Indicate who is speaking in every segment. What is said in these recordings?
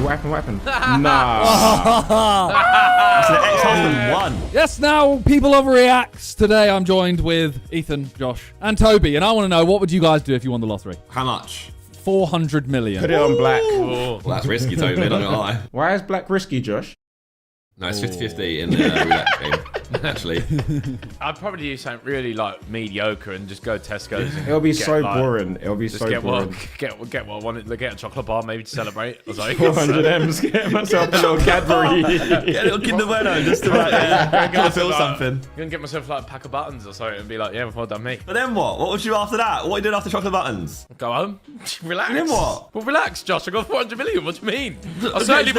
Speaker 1: what happened? Nah.
Speaker 2: That's an ex-husband won.
Speaker 3: Yes, now people overreacts. Today I'm joined with Ethan, Josh, and Toby, and I want to know, what would you guys do if you won the lottery?
Speaker 2: How much?
Speaker 3: 400 million.
Speaker 1: Put it on black.
Speaker 2: Well, that's risky, Toby, not gonna lie.
Speaker 1: Why is black risky, Josh?
Speaker 2: No, it's 50-50 in the roulette game, actually.
Speaker 4: I'd probably do something really like mediocre and just go to Tesco's. And
Speaker 1: It'll be
Speaker 4: get,
Speaker 1: so
Speaker 4: like,
Speaker 1: boring. It'll be so boring.
Speaker 4: Get what I wanted. Get a chocolate bar maybe to celebrate. I was like,
Speaker 1: 400 M's. Get myself a little Cadbury.
Speaker 2: Get a little Kinder Bueno just to gotta feel something.
Speaker 4: I'm gonna get myself like a pack of buttons or something and be like, yeah, well done me.
Speaker 2: But then what? What would you do after that? What are you doing after chocolate buttons?
Speaker 4: Go home, relax.
Speaker 2: And then what?
Speaker 4: Well, relax, Josh. I got 400 million. What do you mean? I certainly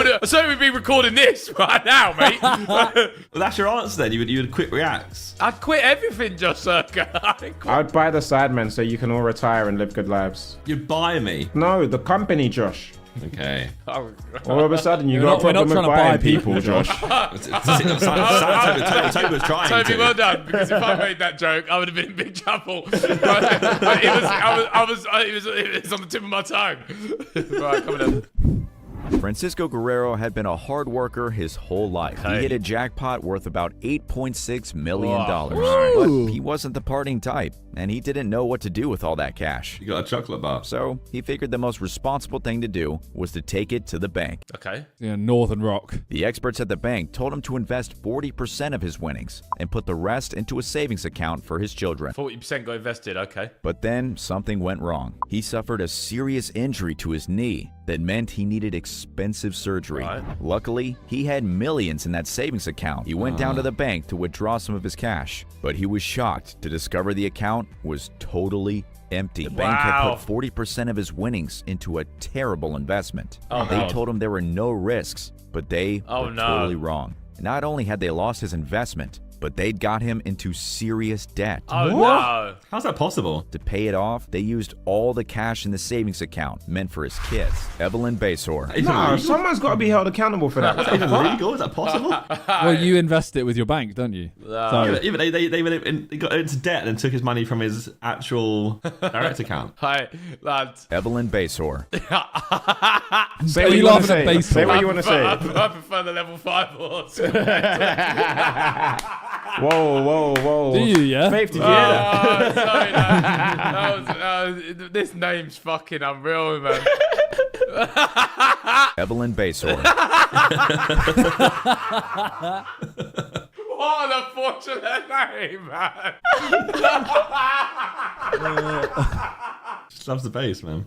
Speaker 4: would be recording this right now, mate.
Speaker 2: Well, that's your answer then. You would quit Reacts.
Speaker 4: I'd quit everything, Josh Circa.
Speaker 1: I'd buy the Sidemen so you can all retire and live good lives.
Speaker 2: You'd buy me.
Speaker 1: No, the company, Josh.
Speaker 2: Okay.
Speaker 1: All of a sudden, you got a
Speaker 3: we're not
Speaker 1: problem with
Speaker 3: trying to buy
Speaker 1: buying people, Josh.
Speaker 2: Toby was trying
Speaker 4: Toby,
Speaker 2: to.
Speaker 4: well done. Because if I made that joke, I would have been in big trouble. It was on the tip of my tongue. Right, coming in.
Speaker 5: Francisco Guerrero had been a hard worker his whole life. He hit a jackpot worth about $8.6 million. But he wasn't the partying type, and he didn't know what to do with all that cash.
Speaker 2: You got a chocolate bar.
Speaker 5: So he figured the most responsible thing to do was to take it to the bank.
Speaker 4: Okay.
Speaker 3: Yeah, Northern Rock.
Speaker 5: The experts at the bank told him to invest 40% of his winnings and put the rest into a savings account for his children.
Speaker 4: 40% got invested, okay.
Speaker 5: But then something went wrong. He suffered a serious injury to his knee that meant he needed expensive surgery.
Speaker 4: Right.
Speaker 5: Luckily, he had millions in that savings account. He went down to the bank to withdraw some of his cash, but he was shocked to discover the account was totally empty. The bank had put 40% of his winnings into a terrible investment. They told him there were no risks, but they were totally wrong. Not only had they lost his investment, but they'd got him into serious debt.
Speaker 4: Oh, no.
Speaker 2: How's that possible?
Speaker 5: To pay it off, they used all the cash in the savings account meant for his kids. Evelyn Basor.
Speaker 1: No, someone's got to be held accountable for that.
Speaker 2: Is that even legal? Is that possible?
Speaker 3: Well, you invest it with your bank, don't you? So,
Speaker 2: Even they got into debt and took his money from his actual direct account.
Speaker 4: Hi, lads.
Speaker 5: Evelyn Basor.
Speaker 1: Say
Speaker 3: Are
Speaker 1: what
Speaker 3: you
Speaker 1: you want to
Speaker 3: laughing at
Speaker 1: say.
Speaker 3: baseball?
Speaker 1: Say what you want to say.
Speaker 4: I prefer the level 5 horse.
Speaker 1: Whoa.
Speaker 3: do you, yeah?
Speaker 1: Faith, did you hear that?
Speaker 4: Sorry, this name's fucking unreal, man.
Speaker 5: Evelyn Basor.
Speaker 4: What an unfortunate name, man.
Speaker 2: Just loves the bass, man.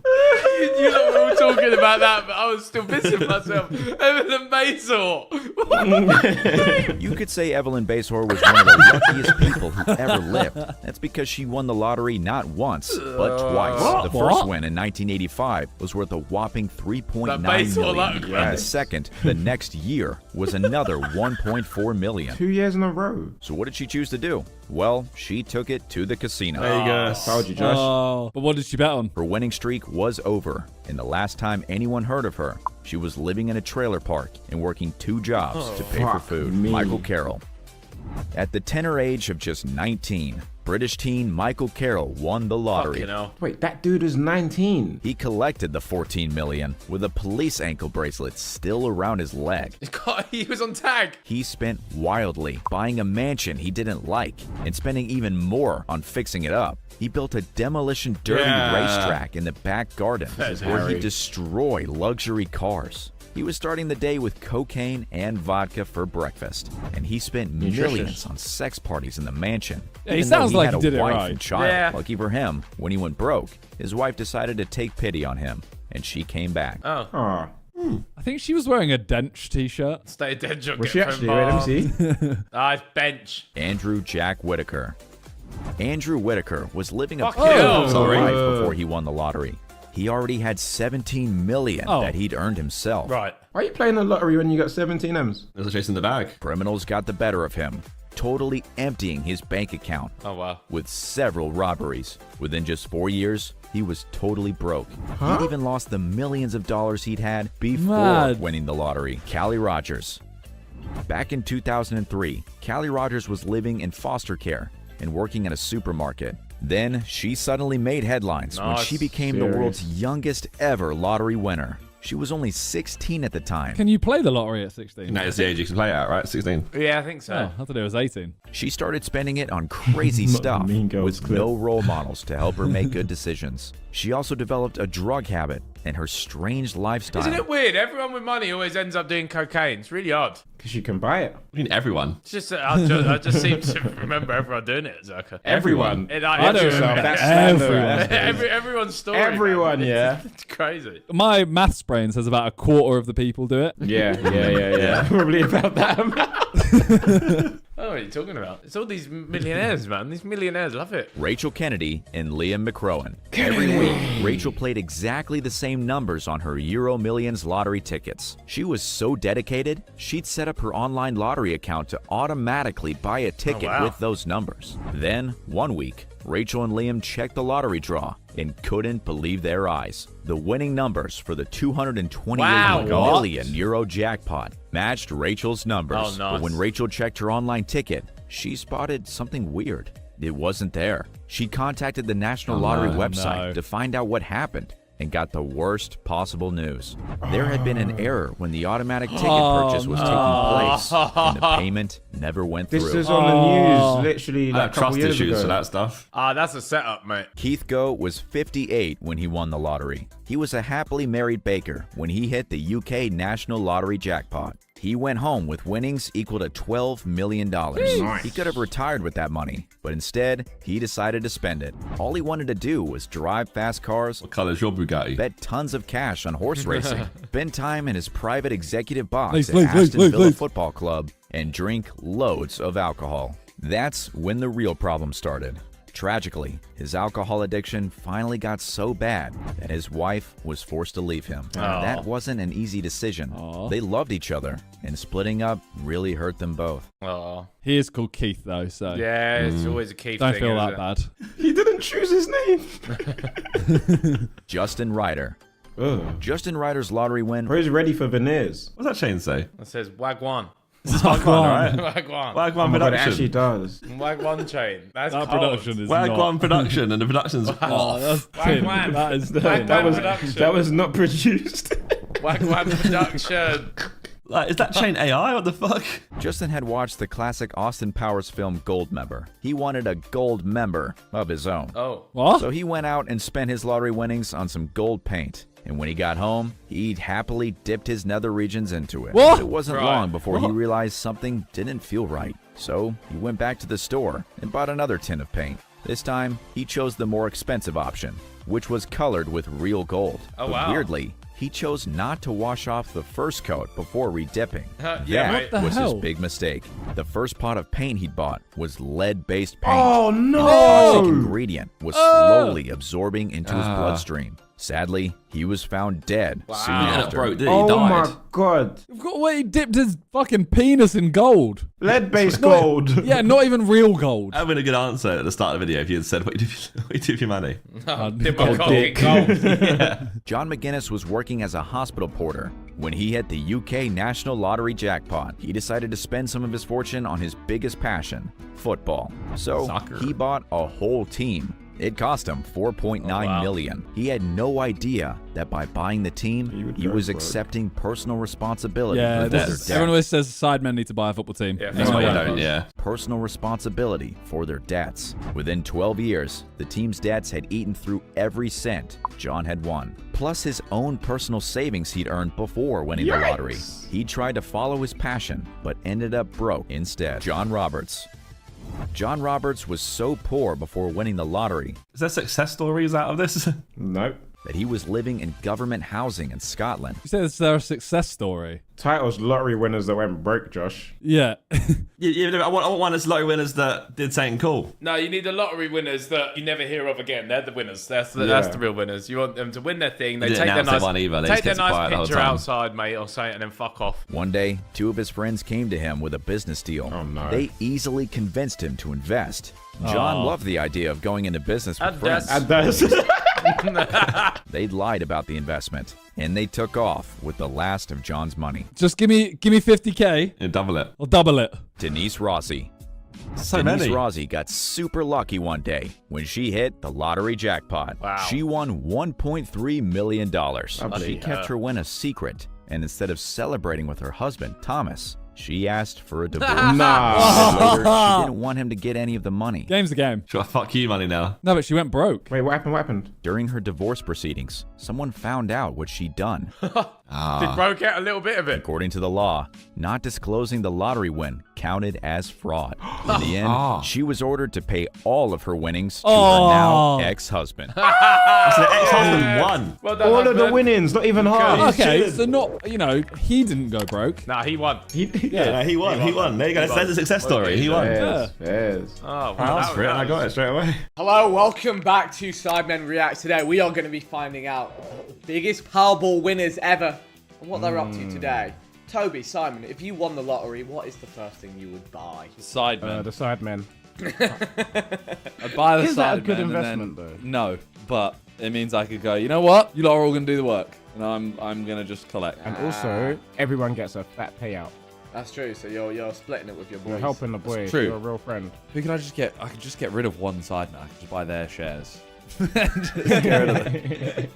Speaker 4: You lot were all talking about that, but I was still missing myself. Evelyn Basor.
Speaker 5: You could say Evelyn Basor was one of the luckiest people who ever lived. That's because she won the lottery not once, but twice. The first win in 1985 was worth a whopping $3.9 million. And the second, the next year, was another $1.4 million.
Speaker 1: 2 years in a row.
Speaker 5: So what did she choose to do? Well, she took it to the casino.
Speaker 2: There you go.
Speaker 1: Told you, Josh.
Speaker 3: Oh, but what did she bet on?
Speaker 5: Her winning streak was over, and the last time anyone heard of her, she was living in a trailer park and working 2 jobs to pay for food.
Speaker 1: me.
Speaker 5: Michael Carroll. At the tender age of just 19, British teen Michael Carroll won the lottery.
Speaker 4: Fucking hell.
Speaker 1: Wait, that dude is 19.
Speaker 5: He collected the $14 million with a police ankle bracelet still around his leg.
Speaker 4: God, he was on tag.
Speaker 5: He spent wildly buying a mansion he didn't like and spending even more on fixing it up. He built a demolition derby racetrack in the back garden where he destroyed luxury cars. He was starting the day with cocaine and vodka for breakfast, and he spent millions on sex parties in the mansion.
Speaker 3: Yeah, he
Speaker 5: Even though
Speaker 3: sounds like
Speaker 5: had
Speaker 3: he did
Speaker 5: a
Speaker 3: it
Speaker 5: wife
Speaker 3: right.
Speaker 5: and child.
Speaker 4: Yeah.
Speaker 5: Lucky for him, when he went broke, his wife decided to take pity on him, and she came back.
Speaker 1: Oh.
Speaker 3: I think she was wearing a Dench t-shirt.
Speaker 4: Stay dead, you'll
Speaker 1: Was
Speaker 4: get
Speaker 1: she actually? Wait, let me see.
Speaker 4: It's bench.
Speaker 5: Andrew Jack Whitaker. Andrew Whitaker was living a
Speaker 4: Fuck hell.
Speaker 5: peaceful life before he won the lottery. He already had $17 million that he'd earned himself.
Speaker 4: Right.
Speaker 1: Why are you playing the lottery when you got 17 M's?
Speaker 2: There's a chase in the bag.
Speaker 5: Criminals got the better of him, totally emptying his bank account
Speaker 4: Oh, wow.
Speaker 5: with several robberies. Within just 4 years, he was totally broke. He'd even lost the millions of dollars he'd had before winning the lottery. Callie Rogers. Back in 2003, Callie Rogers was living in foster care and working at a supermarket. Then she suddenly made headlines when she became the world's youngest ever lottery winner. She was only 16 at the time.
Speaker 3: Can you play the lottery at 16?
Speaker 2: No, it's the age you can play it at, right? 16.
Speaker 4: Yeah, I think so.
Speaker 3: Oh, I thought it was 18.
Speaker 5: She started spending it on crazy stuff
Speaker 1: Mean Girls
Speaker 5: with
Speaker 1: clip.
Speaker 5: no role models to help her make good decisions. She also developed a drug habit, and her strange lifestyle.
Speaker 4: Isn't it weird? Everyone with money always ends up doing cocaine. It's really odd.
Speaker 1: Because you can buy it.
Speaker 2: I mean, everyone.
Speaker 4: It's just, I just seem to remember everyone doing it, Zerka.
Speaker 1: Everyone.
Speaker 3: I don't know.
Speaker 1: That's
Speaker 3: Everyone.
Speaker 1: standard.
Speaker 4: Everyone's story.
Speaker 1: Everyone,
Speaker 4: man.
Speaker 1: yeah.
Speaker 4: It's crazy.
Speaker 3: My maths brain says about a quarter of the people do it.
Speaker 1: Yeah. Probably about that amount.
Speaker 4: Oh, what are you talking about? It's all these millionaires, man. These millionaires love it.
Speaker 5: Rachel Kennedy and Liam McCrowan. Every week, Rachel played exactly the same numbers on her Euro Millions lottery tickets. She was so dedicated, she'd set up her online lottery account to automatically buy a ticket with those numbers. Then, one week, Rachel and Liam checked the lottery draw and couldn't believe their eyes. The winning numbers for the 228 million euro jackpot matched Rachel's numbers.
Speaker 4: Oh, nice.
Speaker 5: But when Rachel checked her online ticket, she spotted something weird. It wasn't there. She contacted the National Lottery website to find out what happened and got the worst possible news. There had been an error when the automatic ticket purchase was taking place, and the payment never went through.
Speaker 1: This is on the news literally
Speaker 2: I
Speaker 1: like
Speaker 2: have
Speaker 1: a couple
Speaker 2: trust
Speaker 1: years
Speaker 2: issues
Speaker 1: ago.
Speaker 2: for that stuff.
Speaker 4: That's a setup, mate.
Speaker 5: Keith Goh was 58 when he won the lottery. He was a happily married baker when he hit the UK National Lottery jackpot. He went home with winnings equal to $12 million.
Speaker 1: Nice.
Speaker 5: He could have retired with that money, but instead, he decided to spend it. All he wanted to do was drive fast cars,
Speaker 2: What colour's your Bugatti?
Speaker 5: bet tons of cash on horse racing, spend time in his private executive box
Speaker 3: Please,
Speaker 5: at
Speaker 3: please,
Speaker 5: Aston
Speaker 3: please,
Speaker 5: Villa
Speaker 3: please.
Speaker 5: Football Club, and drink loads of alcohol. That's when the real problem started. Tragically, his alcohol addiction finally got so bad that his wife was forced to leave him. That wasn't an easy decision. They loved each other, and splitting up really hurt them both.
Speaker 4: Oh.
Speaker 3: He is called Keith, though, so
Speaker 4: Yeah, it's always a key
Speaker 3: don't
Speaker 4: thing.
Speaker 3: feel
Speaker 4: isn't
Speaker 3: that
Speaker 4: it?
Speaker 3: bad.
Speaker 1: He didn't choose his name.
Speaker 5: Justin Ryder.
Speaker 1: Ugh.
Speaker 5: Justin Ryder's lottery win.
Speaker 1: Bro's ready for veneers.
Speaker 2: What's that chain say?
Speaker 4: It says Wagwan.
Speaker 2: This is Wagwan, right?
Speaker 4: Wagwan.
Speaker 2: Wagwan
Speaker 1: Oh my God, it actually
Speaker 2: Production.
Speaker 1: does.
Speaker 4: Wagwan chain. That's
Speaker 3: That
Speaker 4: cold.
Speaker 3: production is
Speaker 2: Wagwan
Speaker 3: not.
Speaker 2: Production, and the production's
Speaker 3: Oh,
Speaker 2: off.
Speaker 3: that's tin.
Speaker 4: Wagwan.
Speaker 3: That is tin.
Speaker 4: Wagwan
Speaker 1: That was not produced.
Speaker 4: Wagwan production.
Speaker 2: Like, is that chain AI? What the fuck?
Speaker 5: Justin had watched the classic Austin Powers film Goldmember. He wanted a gold member of his own.
Speaker 4: Oh.
Speaker 3: What?
Speaker 5: So he went out and spent his lottery winnings on some gold paint. And when he got home, he happily dipped his nether regions into it.
Speaker 3: What?
Speaker 5: It wasn't
Speaker 4: Right.
Speaker 5: long before he realized something didn't feel right. So he went back to the store and bought another tin of paint. This time, he chose the more expensive option, which was colored with real gold.
Speaker 4: Oh,
Speaker 5: But
Speaker 4: wow.
Speaker 5: weirdly, he chose not to wash off the first coat before redipping.
Speaker 4: Yeah,
Speaker 5: That
Speaker 4: mate.
Speaker 3: the
Speaker 5: was
Speaker 3: hell?
Speaker 5: his big mistake. The first pot of paint he'd bought was lead-based paint.
Speaker 1: Oh,
Speaker 5: And
Speaker 1: no!
Speaker 5: the toxic ingredient was slowly absorbing into his bloodstream. Sadly, he was found dead soon
Speaker 2: Yeah,
Speaker 5: after.
Speaker 2: bro, dude, he
Speaker 1: Oh
Speaker 2: died.
Speaker 1: my God.
Speaker 3: What, he dipped his fucking penis in gold.
Speaker 1: Lead-based gold.
Speaker 3: Yeah, not even real gold.
Speaker 2: That would have been a good answer at the start of the video if you had said, what do you do with your money?
Speaker 4: Dip my cock in
Speaker 1: dick.
Speaker 4: gold.
Speaker 5: John McGinnis was working as a hospital porter when he hit the UK National Lottery jackpot. He decided to spend some of his fortune on his biggest passion, football. So
Speaker 2: Soccer.
Speaker 5: he bought a whole team. It cost him $4.9 million. He had no idea that by buying the team, he
Speaker 1: go
Speaker 5: was
Speaker 1: broke.
Speaker 5: accepting personal responsibility
Speaker 3: Yeah,
Speaker 5: for
Speaker 3: this
Speaker 5: their
Speaker 3: is,
Speaker 5: debt.
Speaker 3: everyone always says Sidemen need to buy a football team.
Speaker 4: Yeah,
Speaker 3: That's
Speaker 2: No,
Speaker 3: not
Speaker 2: you
Speaker 3: what
Speaker 2: don't,
Speaker 3: happens.
Speaker 2: yeah.
Speaker 5: Personal responsibility for their debts. Within 12 years, the team's debts had eaten through every cent John had won, plus his own personal savings he'd earned before winning the lottery. He tried to follow his passion, but ended up broke instead. John Roberts. John Roberts was so poor before winning the lottery
Speaker 2: Is there success stories out of this?
Speaker 1: Nope.
Speaker 5: that he was living in government housing in Scotland.
Speaker 3: You said it's their success story.
Speaker 1: Title's lottery winners that went broke, Josh.
Speaker 3: Yeah.
Speaker 2: I want one that's lottery winners that did something cool.
Speaker 4: No, you need the lottery winners that you never hear of again. They're the winners. That's the real winners. You want them to win their thing. They
Speaker 2: They
Speaker 4: take
Speaker 2: didn't
Speaker 4: their
Speaker 2: announce they
Speaker 4: nice,
Speaker 2: won either. They
Speaker 4: take
Speaker 2: just
Speaker 4: their
Speaker 2: kept it quiet
Speaker 4: nice
Speaker 2: the whole
Speaker 4: picture
Speaker 2: time.
Speaker 4: outside, mate, or something, and then fuck off.
Speaker 5: One day, two of his friends came to him with a business deal.
Speaker 1: Oh, no.
Speaker 5: They easily convinced him to invest. John loved the idea of going into business with
Speaker 4: And
Speaker 5: friends.
Speaker 4: that's-
Speaker 1: And that's...
Speaker 5: They'd lied about the investment, and they took off with the last of John's money.
Speaker 3: Just give me 50K.
Speaker 2: Yeah, double it.
Speaker 3: I'll double it.
Speaker 5: Denise Rossi.
Speaker 2: So
Speaker 5: Denise
Speaker 2: many.
Speaker 5: Rossi got super lucky one day when she hit the lottery jackpot.
Speaker 4: Wow.
Speaker 5: She won $1.3 million.
Speaker 1: Lovely.
Speaker 5: She kept her win a secret, and instead of celebrating with her husband, Thomas, she asked for a divorce.
Speaker 1: Nah.
Speaker 5: Later, she didn't want him to get any of the money.
Speaker 3: Game's the game.
Speaker 2: She got fuck you money now.
Speaker 3: No, but she went broke.
Speaker 1: Wait, what happened? What happened?
Speaker 5: During her divorce proceedings, someone found out what she'd done.
Speaker 4: Did Bro get a little bit of it?
Speaker 5: According to the law, not disclosing the lottery win counted as fraud. In the end, she was ordered to pay all of her winnings to her now ex-husband.
Speaker 2: So the ex-husband won.
Speaker 4: Well done,
Speaker 1: All of the
Speaker 4: husband.
Speaker 1: winnings, not even half.
Speaker 3: Okay, so not, he didn't go broke.
Speaker 4: Nah, he won.
Speaker 2: Yeah, he won. He won. There you go. That's a success story. He won.
Speaker 1: Yes, yes.
Speaker 4: Oh,
Speaker 2: I asked for it and I got it straight away.
Speaker 6: Hello, welcome back to Sidemen React. Today we are going to be finding out the biggest Powerball winners ever and what they're up to today. Toby, Simon, if you won the lottery, what is the first thing you would buy?
Speaker 3: Sidemen.
Speaker 1: The Sidemen.
Speaker 3: I'd buy the
Speaker 1: Is that a
Speaker 3: Sidemen
Speaker 1: good
Speaker 3: and
Speaker 1: investment,
Speaker 3: then-
Speaker 1: though?
Speaker 3: No, but it means I could go, you know what? You lot are all going to do the work. And I'm going to just collect.
Speaker 1: And also, everyone gets a fat payout.
Speaker 6: That's true. So you're splitting it with your boys.
Speaker 1: You're helping the boys.
Speaker 3: true.
Speaker 1: You're a real friend.
Speaker 3: Who could I just get? I could just get rid of one Sidemen. I could just buy their shares. Just get rid of them.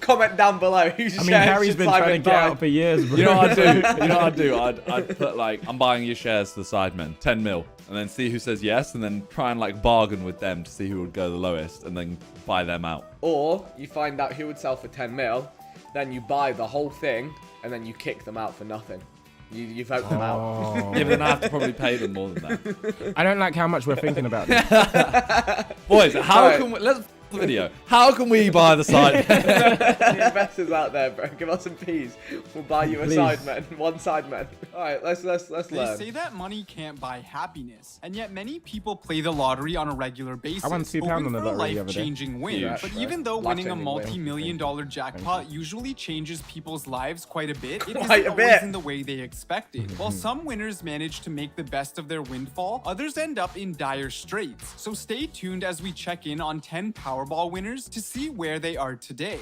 Speaker 6: Comment down below. Who's
Speaker 1: I mean, Harry's been trying to get out for years, bro.
Speaker 3: You know what I'd do? You know what I'd do? I'd put like, I'm buying your shares to the Sidemen, 10 mil, and then see who says yes, and then try and like bargain with them to see who would go the lowest, and then buy them out.
Speaker 6: Or you find out who would sell for 10 mil, then you buy the whole thing, and then you kick them out for nothing. You vote them out.
Speaker 1: Oh.
Speaker 3: Yeah, but then I have to probably pay them more than that.
Speaker 1: I don't like how much we're thinking about this.
Speaker 3: Boys, how
Speaker 6: Right.
Speaker 3: can we, let's the video. How can we buy the Sidemen?
Speaker 6: The investors out there, bro, give us some peas. We'll buy you a
Speaker 1: Please.
Speaker 6: Sidemen, one Sidemen. All right, let's
Speaker 7: They
Speaker 6: learn.
Speaker 7: say that money can't buy happiness, and yet many people play the lottery on a regular basis,
Speaker 1: I won £2
Speaker 7: hoping
Speaker 1: on the
Speaker 7: for a
Speaker 1: lottery the other day.
Speaker 7: life-changing win.
Speaker 6: Huge,
Speaker 7: But
Speaker 6: right?
Speaker 7: even though winning a
Speaker 6: Life-changing win.
Speaker 7: multi-million-dollar jackpot usually changes people's lives quite a bit, it
Speaker 6: Quite
Speaker 7: isn't
Speaker 6: a
Speaker 7: always
Speaker 6: bit.
Speaker 7: in the way they expected. While some winners manage to make the best of their windfall, others end up in dire straits. So stay tuned as we check in on 10 Powerball winners to see where they are today.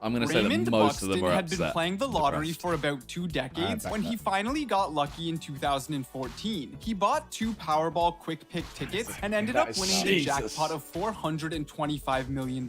Speaker 3: I'm going to say
Speaker 7: Raymond
Speaker 3: that most of
Speaker 7: Buxton
Speaker 3: them are
Speaker 7: had been
Speaker 3: upset.
Speaker 7: playing the lottery
Speaker 1: Depressed.
Speaker 7: for about 2 decades
Speaker 1: back
Speaker 7: when he
Speaker 1: that.
Speaker 7: finally got lucky in 2014. He bought 2 Powerball quick pick tickets and ended up
Speaker 6: is
Speaker 7: winning the jackpot of $425 million,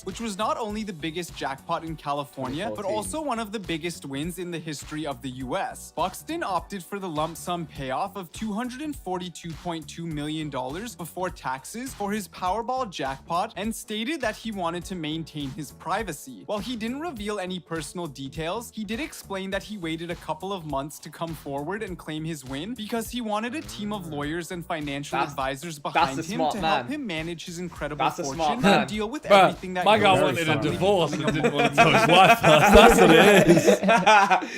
Speaker 7: which was not only the biggest jackpot in California, but
Speaker 6: 2014.
Speaker 7: also one of the biggest wins in the history of the US. Buxton opted for the lump sum payoff of $242.2 million before taxes for his Powerball jackpot and stated that he wanted to maintain his privacy. While he didn't reveal any personal details, he did explain that he waited a couple of months to come forward and claim his win because he wanted a team of lawyers and financial
Speaker 6: That's-
Speaker 7: advisors
Speaker 6: that's
Speaker 7: behind
Speaker 6: a
Speaker 7: him
Speaker 6: smart
Speaker 7: to
Speaker 6: man.
Speaker 7: help him manage his incredible
Speaker 6: That's a smart
Speaker 7: fortune
Speaker 6: man.
Speaker 7: and deal with
Speaker 3: Bruh,
Speaker 7: everything that
Speaker 3: my guy
Speaker 7: goes
Speaker 3: wanted a
Speaker 7: with
Speaker 3: divorce and
Speaker 7: becoming
Speaker 3: didn't want to tell his wife first. That's what it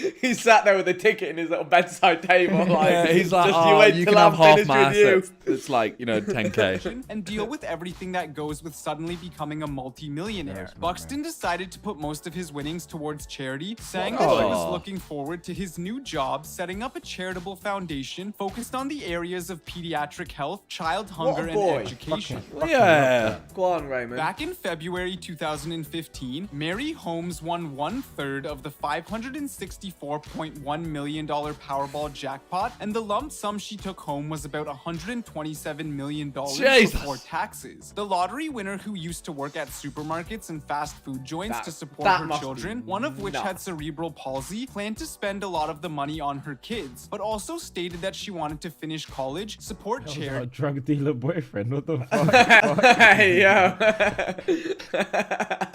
Speaker 3: is.
Speaker 6: He sat there with a ticket in his little bedside table, like,
Speaker 3: Yeah, he's like,
Speaker 6: just
Speaker 3: oh,
Speaker 6: you wait
Speaker 3: you
Speaker 6: till
Speaker 3: can
Speaker 6: I'm
Speaker 3: have half
Speaker 6: finished
Speaker 3: my
Speaker 6: with you.
Speaker 3: assets. It's like, 10K.
Speaker 7: and deal with everything that goes with suddenly becoming a multi-millionaire. Buxton decided to put most of his winnings towards charity, saying that he was looking forward to his new job setting up a charitable foundation focused on the areas of pediatric health, child hunger, and
Speaker 6: boy.
Speaker 7: education.
Speaker 3: Yeah.
Speaker 6: Go on, Raymond.
Speaker 7: Back in February 2015, Mary Holmes won 1/3 of the $564.1 million Powerball jackpot, and the lump sum she took home was about $127 million
Speaker 3: Jesus.
Speaker 7: before taxes. The lottery winner, who used to work at supermarkets and fast food joints
Speaker 6: That-
Speaker 7: to support
Speaker 6: that
Speaker 7: her
Speaker 6: must be
Speaker 7: children, one of which
Speaker 6: nuts.
Speaker 7: had cerebral palsy, planned to spend a lot of the money on her kids, but also stated that she wanted to finish college, support
Speaker 1: A
Speaker 7: charity,
Speaker 1: drug dealer boyfriend. What the fuck?
Speaker 6: Hey, yo.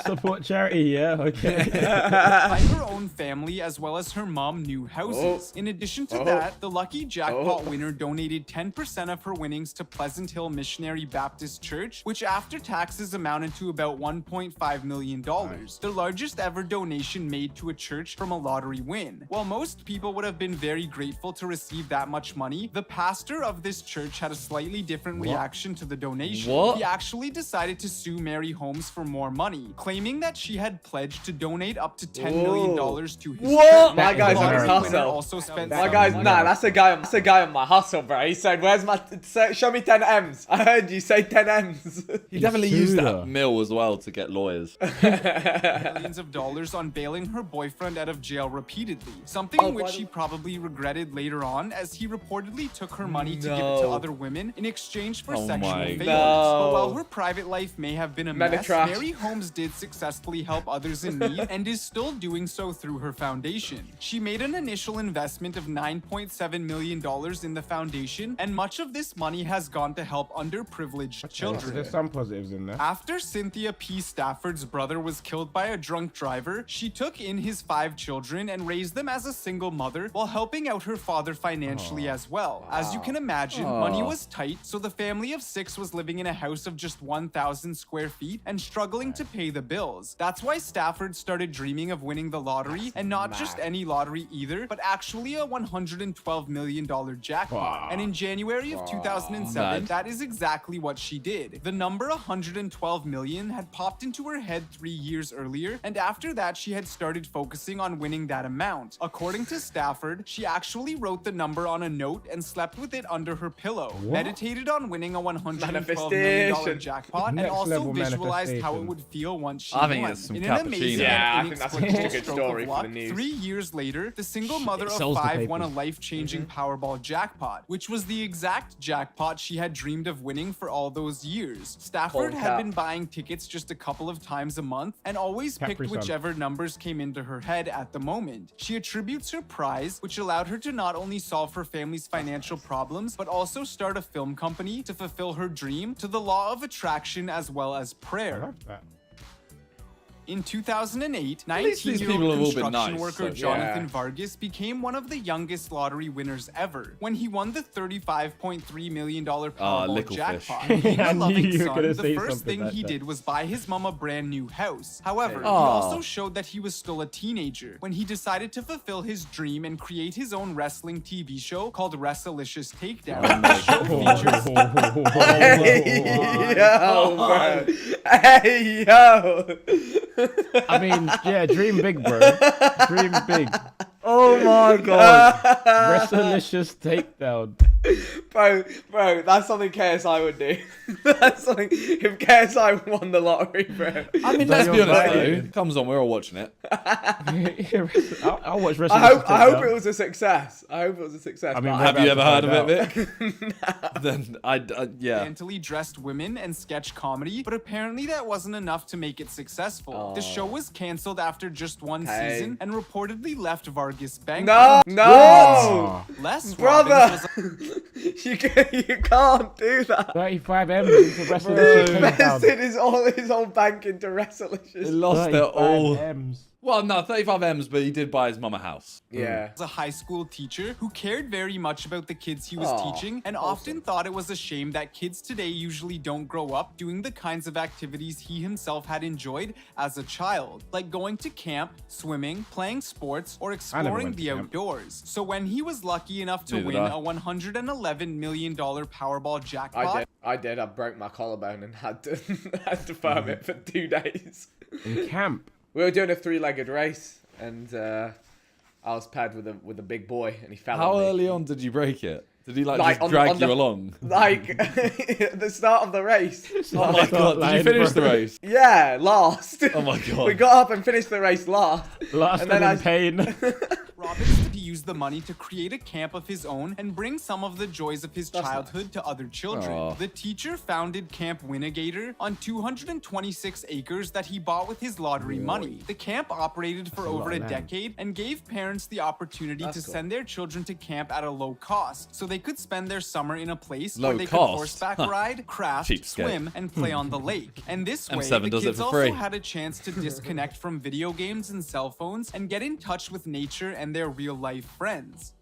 Speaker 1: Support charity, yeah, okay.
Speaker 7: buy her own family as well as her mom new houses. In addition to that, the lucky jackpot winner donated 10% of her winnings to Pleasant Hill Missionary Baptist Church, which after taxes amounted to about $1.5 million, the largest ever donation made to a church from a lottery win. While most people would have been very grateful to receive that much money, the pastor of this church had a slightly different reaction to the donation.
Speaker 3: What?
Speaker 7: He actually decided to sue Mary Holmes for more money, claiming that she had pledged to donate up to $10 million to his
Speaker 6: What?
Speaker 7: church.
Speaker 6: My guy's
Speaker 7: The
Speaker 6: on his
Speaker 7: lottery winner
Speaker 6: hustle.
Speaker 7: also spent
Speaker 6: My
Speaker 7: some
Speaker 6: guy's
Speaker 7: money-
Speaker 6: that's a guy on my hustle, bro. He said, "Where's my? Show me 10 M's." I heard you say 10 M's.
Speaker 3: He definitely used
Speaker 1: sued
Speaker 3: that
Speaker 1: her.
Speaker 3: mill as well to get lawyers.
Speaker 7: millions of dollars on bailing her boyfriend out of jail repeatedly, something which she probably regretted later on, as he reportedly took her money to give it to other women in exchange for sexual favors. But while her private life may have been a mess, Mary Holmes did successfully help others in need and is still doing so through her foundation. She made an initial investment of $9.7 million in the foundation, and much of this money has gone to help underprivileged children.
Speaker 1: There's some positives in there.
Speaker 7: After Cynthia P. Stafford's brother was killed by a drunk driver, she took in his 5 children and raised them as a single mother while helping out her father financially as well. As you can imagine, money was tight, so the family of 6 was living in a house of just 1,000 square feet and struggling to pay the bills. That's why Stafford started dreaming of winning the lottery, and not just any lottery either, but actually a $112 million jackpot. And in January of 2007, that is exactly what she did. The number 112 million had popped into her head 3 years earlier, and after that she had started focusing on winning that amount. According to Stafford, she actually wrote the number on a note and slept with it under her pillow, meditated on winning a $112 million jackpot, and also visualized how it would feel once she won. In an amazing and inexplicable stroke of luck, 3 years later, the single mother of 5 won a life-changing Powerball jackpot, which was the exact jackpot she had dreamed of winning for all those years. Stafford had been buying tickets just a couple of times a month and always picked whichever numbers came into her head at the moment. She attributes her prize, which allowed her to not only solve her family's financial problems, but also start a film company to fulfill her dream, to the law of attraction as well as prayer. In 2008, 19-year-old construction worker Jonathan Vargas became one of the youngest lottery winners ever when he won the $35.3 million Powerball jackpot. Being a loving son, the first thing he did was buy his mom a brand new house. However, he also showed that he was still a teenager when he decided to fulfill his dream and create his own wrestling TV show called WrestleLicious Takedown. The show features...
Speaker 6: Hey, yo!
Speaker 1: I mean, yeah, dream big, bro. Dream big.
Speaker 6: Oh my god.
Speaker 1: WrestleLicious Takedown.
Speaker 6: Bro, that's something KSI would do. That's something, if KSI won the lottery, bro.
Speaker 3: I mean, let's be honest though. Comes on, we're all watching it.
Speaker 1: I'll watch WrestleLicious Takedown.
Speaker 6: I hope it was a success. I hope it was a success.
Speaker 3: I mean, have you ever heard of it, Vic? Then yeah.
Speaker 7: Scantily dressed women and sketch comedy, but apparently that wasn't enough to make it successful. The show was canceled after just one season and reportedly left Vargas bankrupt.
Speaker 6: No!
Speaker 7: Les
Speaker 6: Brother! You can't do that.
Speaker 1: 35 M's into WrestleLicious Takedown.
Speaker 6: Invested his whole bank into WrestleLicious.
Speaker 3: He lost it all.
Speaker 1: M's.
Speaker 3: Well, no, 35 M's, but he did buy his mum a house.
Speaker 6: Yeah.
Speaker 7: Was a high school teacher who cared very much about the kids he was teaching and often thought it was a shame that kids today usually don't grow up doing the kinds of activities he himself had enjoyed as a child, like going to camp, swimming, playing sports, or exploring the outdoors. So when he was lucky enough to win a $111 million Powerball jackpot...
Speaker 6: I did. I broke my collarbone and had to firm it for 2 days.
Speaker 1: In camp?
Speaker 6: We were doing a 3-legged race, and I was paired with a big boy, and he fell on me.
Speaker 3: How early on did you break it? Did he just drag you along?
Speaker 6: Like, at the start of the race.
Speaker 3: Oh my god, did you finish the race?
Speaker 6: Yeah, last.
Speaker 3: Oh my god.
Speaker 6: We got up and finished the race last.
Speaker 1: Last and in pain.
Speaker 7: Robbins to use the money to create a camp of his own and bring some of the joys of his childhood to other children. The teacher founded Camp Winnegator on 226 acres that he bought with his lottery money. The camp operated for over a decade and gave parents the opportunity to send their children to camp at a low cost, so they could spend their summer in a place where they could horseback ride, craft, swim, and play on the lake. And this way, the kids also had a chance to disconnect from video games and cell phones and get in touch with nature and their real-life friends.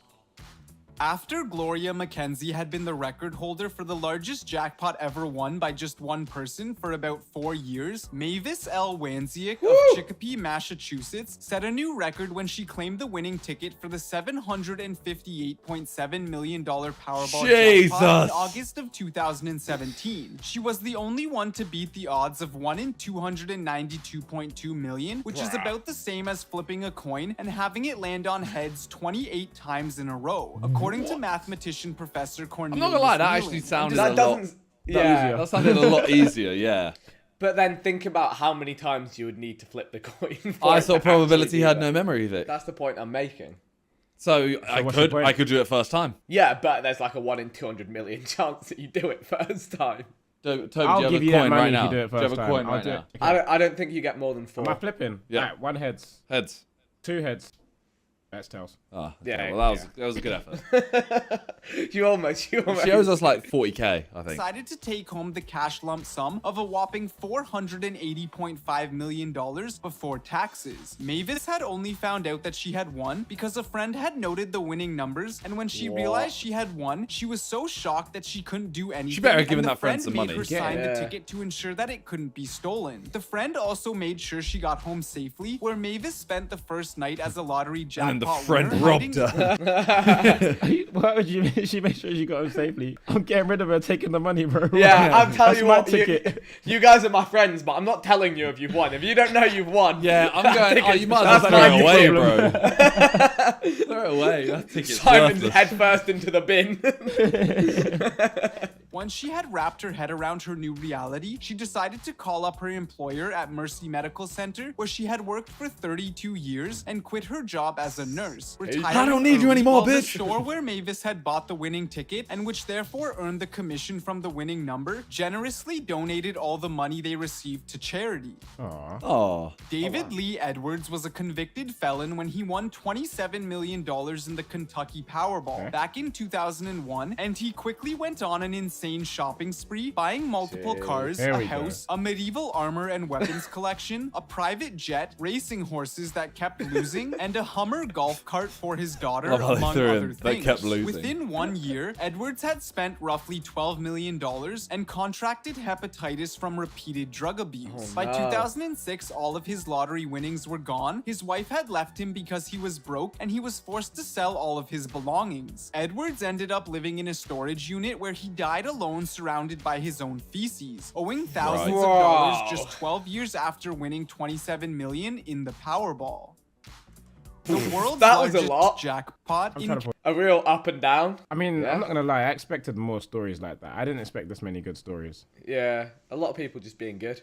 Speaker 7: After Gloria Mackenzie had been the record holder for the largest jackpot ever won by just one person for about 4 years, Mavis L. Wanziak of Chicopee, Massachusetts, set a new record when she claimed the winning ticket for the $758.7 million Powerball jackpot in August of 2017. She was the only one to beat the odds of 1 in 292.2 million, which is about the same as flipping a coin and having it land on heads 28 times in a row. According to mathematician Professor Cornelius,
Speaker 3: I'm not gonna lie, that actually sounded
Speaker 6: that sounded a lot easier,
Speaker 3: yeah.
Speaker 6: But then think about how many times you would need to flip the coin.
Speaker 3: I thought probability
Speaker 6: actually
Speaker 3: had
Speaker 6: do
Speaker 3: no
Speaker 6: that.
Speaker 3: memory, Vic.
Speaker 6: That's the point I'm making.
Speaker 3: So
Speaker 1: what's the point?
Speaker 3: I could do it first time.
Speaker 6: Yeah, but there's like a 1 in 200 million chance that you do it first time.
Speaker 3: Toby,
Speaker 1: I'll
Speaker 3: do you
Speaker 1: give you
Speaker 3: have a
Speaker 1: that
Speaker 3: coin
Speaker 1: money
Speaker 3: right
Speaker 1: if
Speaker 3: now?
Speaker 1: you do it
Speaker 3: Do you have
Speaker 1: first
Speaker 3: a
Speaker 1: time.
Speaker 3: coin
Speaker 1: I'll
Speaker 3: right
Speaker 1: do
Speaker 3: now?
Speaker 1: it.
Speaker 6: I don't think you get more than 4.
Speaker 1: Am I flipping?
Speaker 3: Yeah.
Speaker 1: Right, 1 heads.
Speaker 3: Heads.
Speaker 1: 2 heads. That's tails.
Speaker 3: Oh,
Speaker 6: Yeah,
Speaker 3: okay. Well, that was a good effort.
Speaker 6: you almost.
Speaker 3: She owes us like 40k, I think.
Speaker 7: Decided to take home the cash lump sum of a whopping $480.5 million before taxes. Mavis had only found out that she had won because a friend had noted the winning numbers, and when she realized she had won, she was so shocked that she couldn't do anything.
Speaker 3: She better have given
Speaker 7: and the
Speaker 3: that friend some
Speaker 7: made
Speaker 3: money.
Speaker 7: her sign
Speaker 6: Yeah.
Speaker 7: the ticket to ensure that it couldn't be stolen. The friend also made sure she got home safely, where Mavis spent the first night as a lottery jackpot
Speaker 3: And the friend
Speaker 7: winner,
Speaker 3: robbed
Speaker 7: hiding-
Speaker 3: her.
Speaker 1: Why would she make sure she got him safely? I'm getting rid of her, taking the money, bro.
Speaker 6: Yeah, I'm telling
Speaker 1: That's
Speaker 6: you
Speaker 1: my
Speaker 6: what.
Speaker 1: ticket.
Speaker 6: You guys are my friends, but I'm not telling you if you've won. If you don't know you've won.
Speaker 3: Yeah, I'm going. Oh, you might as
Speaker 6: That's
Speaker 3: well throw
Speaker 6: my
Speaker 3: it away,
Speaker 6: problem.
Speaker 3: bro. Throw it away. That ticket's
Speaker 6: Simon's
Speaker 3: worthless.
Speaker 6: head first into the bin.
Speaker 7: Once she had wrapped her head around her new reality, she decided to call up her employer at Mercy Medical Center, where she had worked for 32 years, and quit her job as a nurse.
Speaker 3: I don't need you anymore,
Speaker 7: while the
Speaker 3: bitch.
Speaker 7: store where Mavis had bought the winning ticket, and which therefore earned the commission from the winning number, generously donated all the money they received to charity.
Speaker 1: Aw.
Speaker 3: Oh,
Speaker 7: David Lee Edwards was a convicted felon when he won $27 million in the Kentucky Powerball back in 2001, and he quickly went on an insane shopping spree, buying multiple cars,
Speaker 1: There
Speaker 7: a
Speaker 1: we go.
Speaker 7: house, a medieval armor and weapons collection, a private jet, racing horses that kept losing, and a Hummer golf cart for his daughter,
Speaker 3: Love how they
Speaker 7: among
Speaker 3: threw in,
Speaker 7: other
Speaker 3: "That
Speaker 7: things.
Speaker 3: kept losing."
Speaker 7: Within 1 year, Edwards had spent roughly $12 million and contracted hepatitis from repeated drug abuse. By 2006, all of his lottery winnings were gone. His wife had left him because he was broke, and he was forced to sell all of his belongings. Edwards ended up living in a storage unit where he died alone, surrounded by his own feces, owing thousands of dollars just 12 years after winning $27 million in the Powerball. The world's
Speaker 6: That was a
Speaker 7: largest
Speaker 6: lot.
Speaker 7: jackpot in
Speaker 1: trying to put-
Speaker 6: A real up and down.
Speaker 1: I mean,
Speaker 6: Yeah.
Speaker 1: I'm not gonna lie. I expected more stories like that. I didn't expect this many good stories.
Speaker 6: Yeah, a lot of people just being good.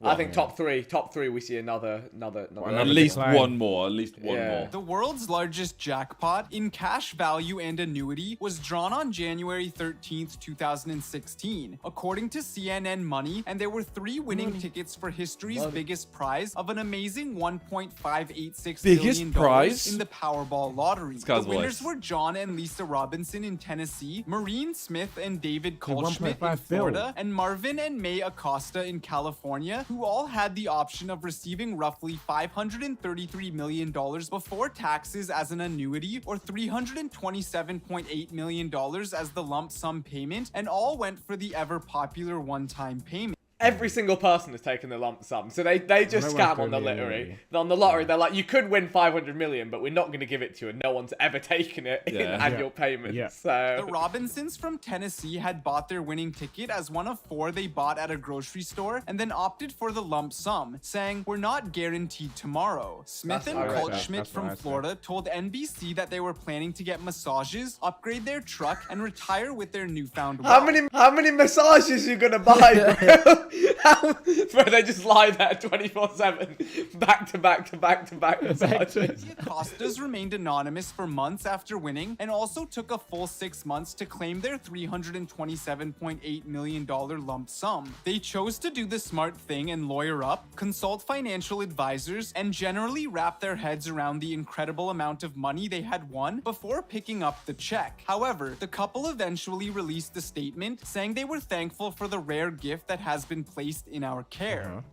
Speaker 6: I think top three, we see another.
Speaker 3: at least
Speaker 1: decline.
Speaker 3: one more. At least one
Speaker 6: Yeah.
Speaker 3: more.
Speaker 7: The world's largest jackpot in cash value and annuity was drawn on January 13th, 2016, according to CNN Money, and there were 3 winning tickets for history's biggest prize of an amazing $1.586
Speaker 3: Biggest
Speaker 7: billion
Speaker 3: prize?
Speaker 7: in the Powerball lottery. The
Speaker 3: guy's
Speaker 7: winners
Speaker 3: voice.
Speaker 7: were John and Lisa Robinson in Tennessee, Maureen Smith and David Goldschmidt in
Speaker 1: 1.5 bill.
Speaker 7: Florida, and Marvin and May Acosta in California, who all had the option of receiving roughly $533 million before taxes as an annuity, or $327.8 million as the lump sum payment, and all went for the ever-popular one-time payment.
Speaker 6: Every single person has taken the lump sum, so they just
Speaker 1: No
Speaker 6: scam
Speaker 1: one's
Speaker 6: on the
Speaker 1: doing the
Speaker 6: lottery.
Speaker 1: annuity.
Speaker 6: On the lottery, they're like, you could win 500 million, but we're not going to give it to you, and no one's ever taken it in
Speaker 3: Yeah.
Speaker 6: annual payments.
Speaker 1: Yeah.
Speaker 7: The
Speaker 6: So
Speaker 7: Robinsons from Tennessee had bought their winning ticket as one of 4 they bought at a grocery store, and then opted for the lump sum, saying, "We're not guaranteed tomorrow." Smith
Speaker 6: That's
Speaker 7: and
Speaker 6: what I said.
Speaker 7: Goldschmidt
Speaker 1: That's what I
Speaker 7: from
Speaker 1: said.
Speaker 7: Florida told NBC that they were planning to get massages, upgrade their truck, and retire with their newfound
Speaker 6: how
Speaker 7: wealth.
Speaker 6: many massages you gonna buy, bro? Bro, they just lie there 24/7, back to back massages.
Speaker 7: The Costas remained anonymous for months after winning, and also took a full 6 months to claim their $327.8 million lump sum. They chose to do the smart thing and lawyer up, consult financial advisors, and generally wrap their heads around the incredible amount of money they had won before picking up the check. However, the couple eventually released a statement saying they were thankful for the rare gift that has been placed in our care.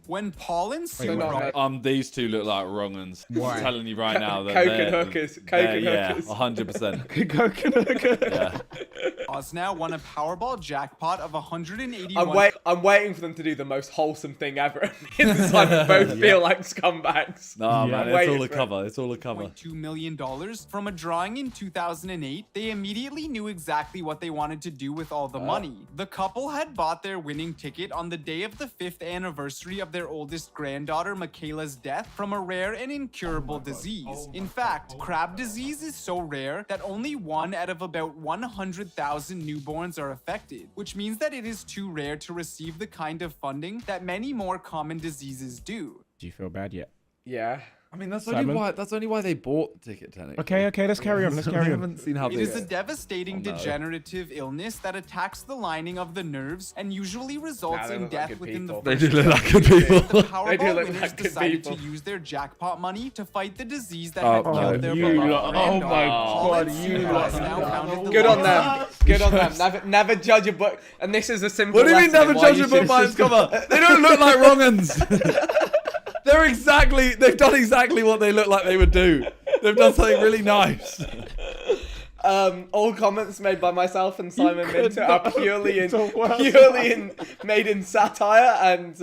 Speaker 7: When Paul and Sue
Speaker 6: not
Speaker 7: Rob-
Speaker 3: These two look like wrong uns.
Speaker 1: Why?
Speaker 3: I'm telling you right now. that
Speaker 6: Coke
Speaker 3: they're-
Speaker 6: and hookers. Coke
Speaker 3: they're-
Speaker 6: and
Speaker 3: yeah,
Speaker 6: hookers.
Speaker 3: 100%. Yeah.
Speaker 7: Now won a Powerball jackpot of 181.
Speaker 6: I'm waiting for them to do the most wholesome thing ever. It's like both feel like scumbags.
Speaker 3: Nah,
Speaker 1: Yeah.
Speaker 3: man, it's
Speaker 6: Waiting
Speaker 3: all a
Speaker 6: for it.
Speaker 3: cover. It's all a cover.
Speaker 7: $2 million from a drawing in 2008. They immediately knew exactly what they wanted to do with all the money. The couple had bought their winning ticket on the day of the 5th anniversary of of their oldest granddaughter, Michaela's death, from a rare and incurable disease. In fact, crab disease is so rare that only 1 out of about 100,000 newborns are affected, which means that it is too rare to receive the kind of funding that many more common diseases do.
Speaker 1: Do you feel bad yet?
Speaker 6: Yeah.
Speaker 3: I mean, that's
Speaker 1: Simon?
Speaker 3: only why they bought the ticket, technically.
Speaker 1: Okay, let's carry on. Let's
Speaker 3: I
Speaker 1: carry on.
Speaker 3: haven't seen how
Speaker 7: It
Speaker 3: they
Speaker 7: is a devastating
Speaker 3: Oh, no.
Speaker 7: degenerative illness that attacks the lining of the nerves and usually results
Speaker 6: they
Speaker 7: in
Speaker 6: look like
Speaker 7: death
Speaker 6: good
Speaker 7: within the
Speaker 6: people.
Speaker 3: They
Speaker 7: first
Speaker 3: do look like
Speaker 7: 20
Speaker 3: good people.
Speaker 7: years. The
Speaker 6: They do
Speaker 7: Powerball
Speaker 6: look
Speaker 7: winners
Speaker 6: like good
Speaker 7: decided to
Speaker 6: people.
Speaker 7: use their jackpot money to fight the disease that
Speaker 3: Oh,
Speaker 7: had
Speaker 3: no.
Speaker 7: killed their
Speaker 1: You
Speaker 7: beloved
Speaker 1: lot- oh
Speaker 7: granddaughter.
Speaker 1: my
Speaker 7: All
Speaker 1: God,
Speaker 7: that
Speaker 1: you
Speaker 7: Sue
Speaker 1: lot-
Speaker 7: has now founded the
Speaker 6: Good on
Speaker 7: Lions.
Speaker 6: them. Good on them. Never judge a book. And this is a simple
Speaker 3: What do you mean
Speaker 6: lesson
Speaker 3: never
Speaker 6: in why
Speaker 3: judge
Speaker 6: you
Speaker 3: a book
Speaker 6: should-
Speaker 3: by its cover? They don't look like wrong uns. They've done exactly what they look like they would do. They've done something really nice.
Speaker 6: All comments made by myself and Simon
Speaker 1: could
Speaker 6: Minter are
Speaker 1: not
Speaker 6: purely
Speaker 1: be so well.
Speaker 6: made in satire and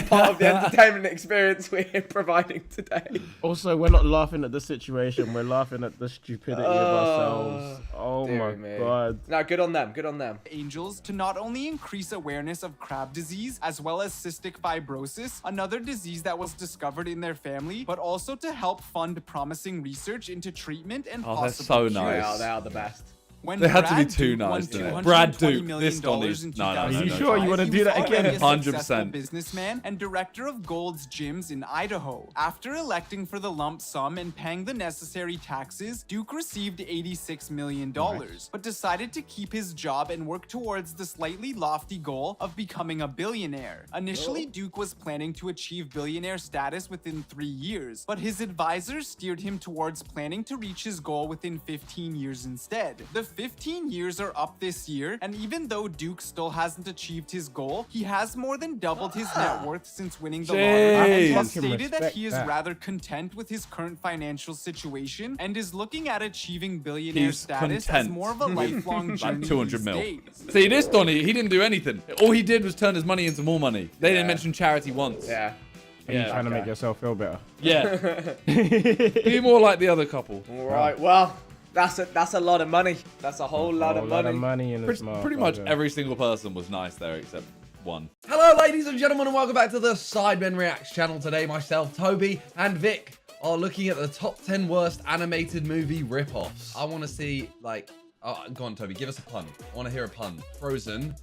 Speaker 6: part of the entertainment experience we're providing today.
Speaker 1: Also, we're not laughing at the situation. We're laughing at the stupidity of ourselves. Oh
Speaker 6: Dear
Speaker 1: my
Speaker 6: me.
Speaker 1: God.
Speaker 6: No, good on them. Good on them.
Speaker 7: Angels to not only increase awareness of crab disease as well as cystic fibrosis, another disease that was discovered in their family, but also to help fund promising research into treatment and
Speaker 3: Oh, they're
Speaker 7: possible
Speaker 3: so
Speaker 7: cures.
Speaker 3: nice.
Speaker 6: They are the best.
Speaker 7: When
Speaker 3: They had to be
Speaker 7: Brad
Speaker 3: too
Speaker 7: Duke
Speaker 3: nice,
Speaker 7: won
Speaker 3: didn't it?
Speaker 7: $220
Speaker 3: Brad Duke,
Speaker 7: million
Speaker 3: this Donnie's-
Speaker 7: in
Speaker 3: no, no, no,
Speaker 1: Are you
Speaker 7: 2005,
Speaker 1: sure you wanna
Speaker 7: he
Speaker 1: do
Speaker 7: was
Speaker 1: that
Speaker 7: already
Speaker 1: again?
Speaker 7: a successful
Speaker 3: 100%.
Speaker 7: businessman and director of Gold's Gyms in Idaho. After electing for the lump sum and paying the necessary taxes, Duke received $86 million, but decided to keep his job and work towards the slightly lofty goal of becoming a billionaire. Initially, Duke was planning to achieve billionaire status within 3 years, but his advisors steered him towards planning to reach his goal within 15 years instead. The 15 years are up this year, and even though Duke still hasn't achieved his goal, he has more than doubled his net worth since winning the lottery. And he
Speaker 3: Jeez.
Speaker 7: stated that
Speaker 1: Respect
Speaker 7: he is
Speaker 1: that.
Speaker 7: rather content with his current financial situation and is looking at achieving billionaire
Speaker 3: He's
Speaker 7: status as
Speaker 3: content
Speaker 7: more of a lifelong journey
Speaker 3: 200
Speaker 7: these
Speaker 3: mil.
Speaker 7: days.
Speaker 3: See, this Donnie, he didn't do anything. All he did was turn his money into more money. They didn't mention charity once.
Speaker 6: Yeah.
Speaker 1: Are you
Speaker 3: Yeah,
Speaker 1: trying to make yourself feel better?
Speaker 3: Yeah. Be more like the other couple.
Speaker 6: All right. Well, that's a lot of money. That's a whole lot of money.
Speaker 1: In this
Speaker 3: Pretty much
Speaker 1: motherfucker.
Speaker 3: every single person was nice there except one.
Speaker 8: Hello, ladies and gentlemen, and welcome back to the Sidemen Reacts channel. Today, myself, Toby, and Vic are looking at the top 10 worst animated movie rip-offs. I want to see, like, oh, go on, Toby, give us a pun. I want to hear a pun. Frozen,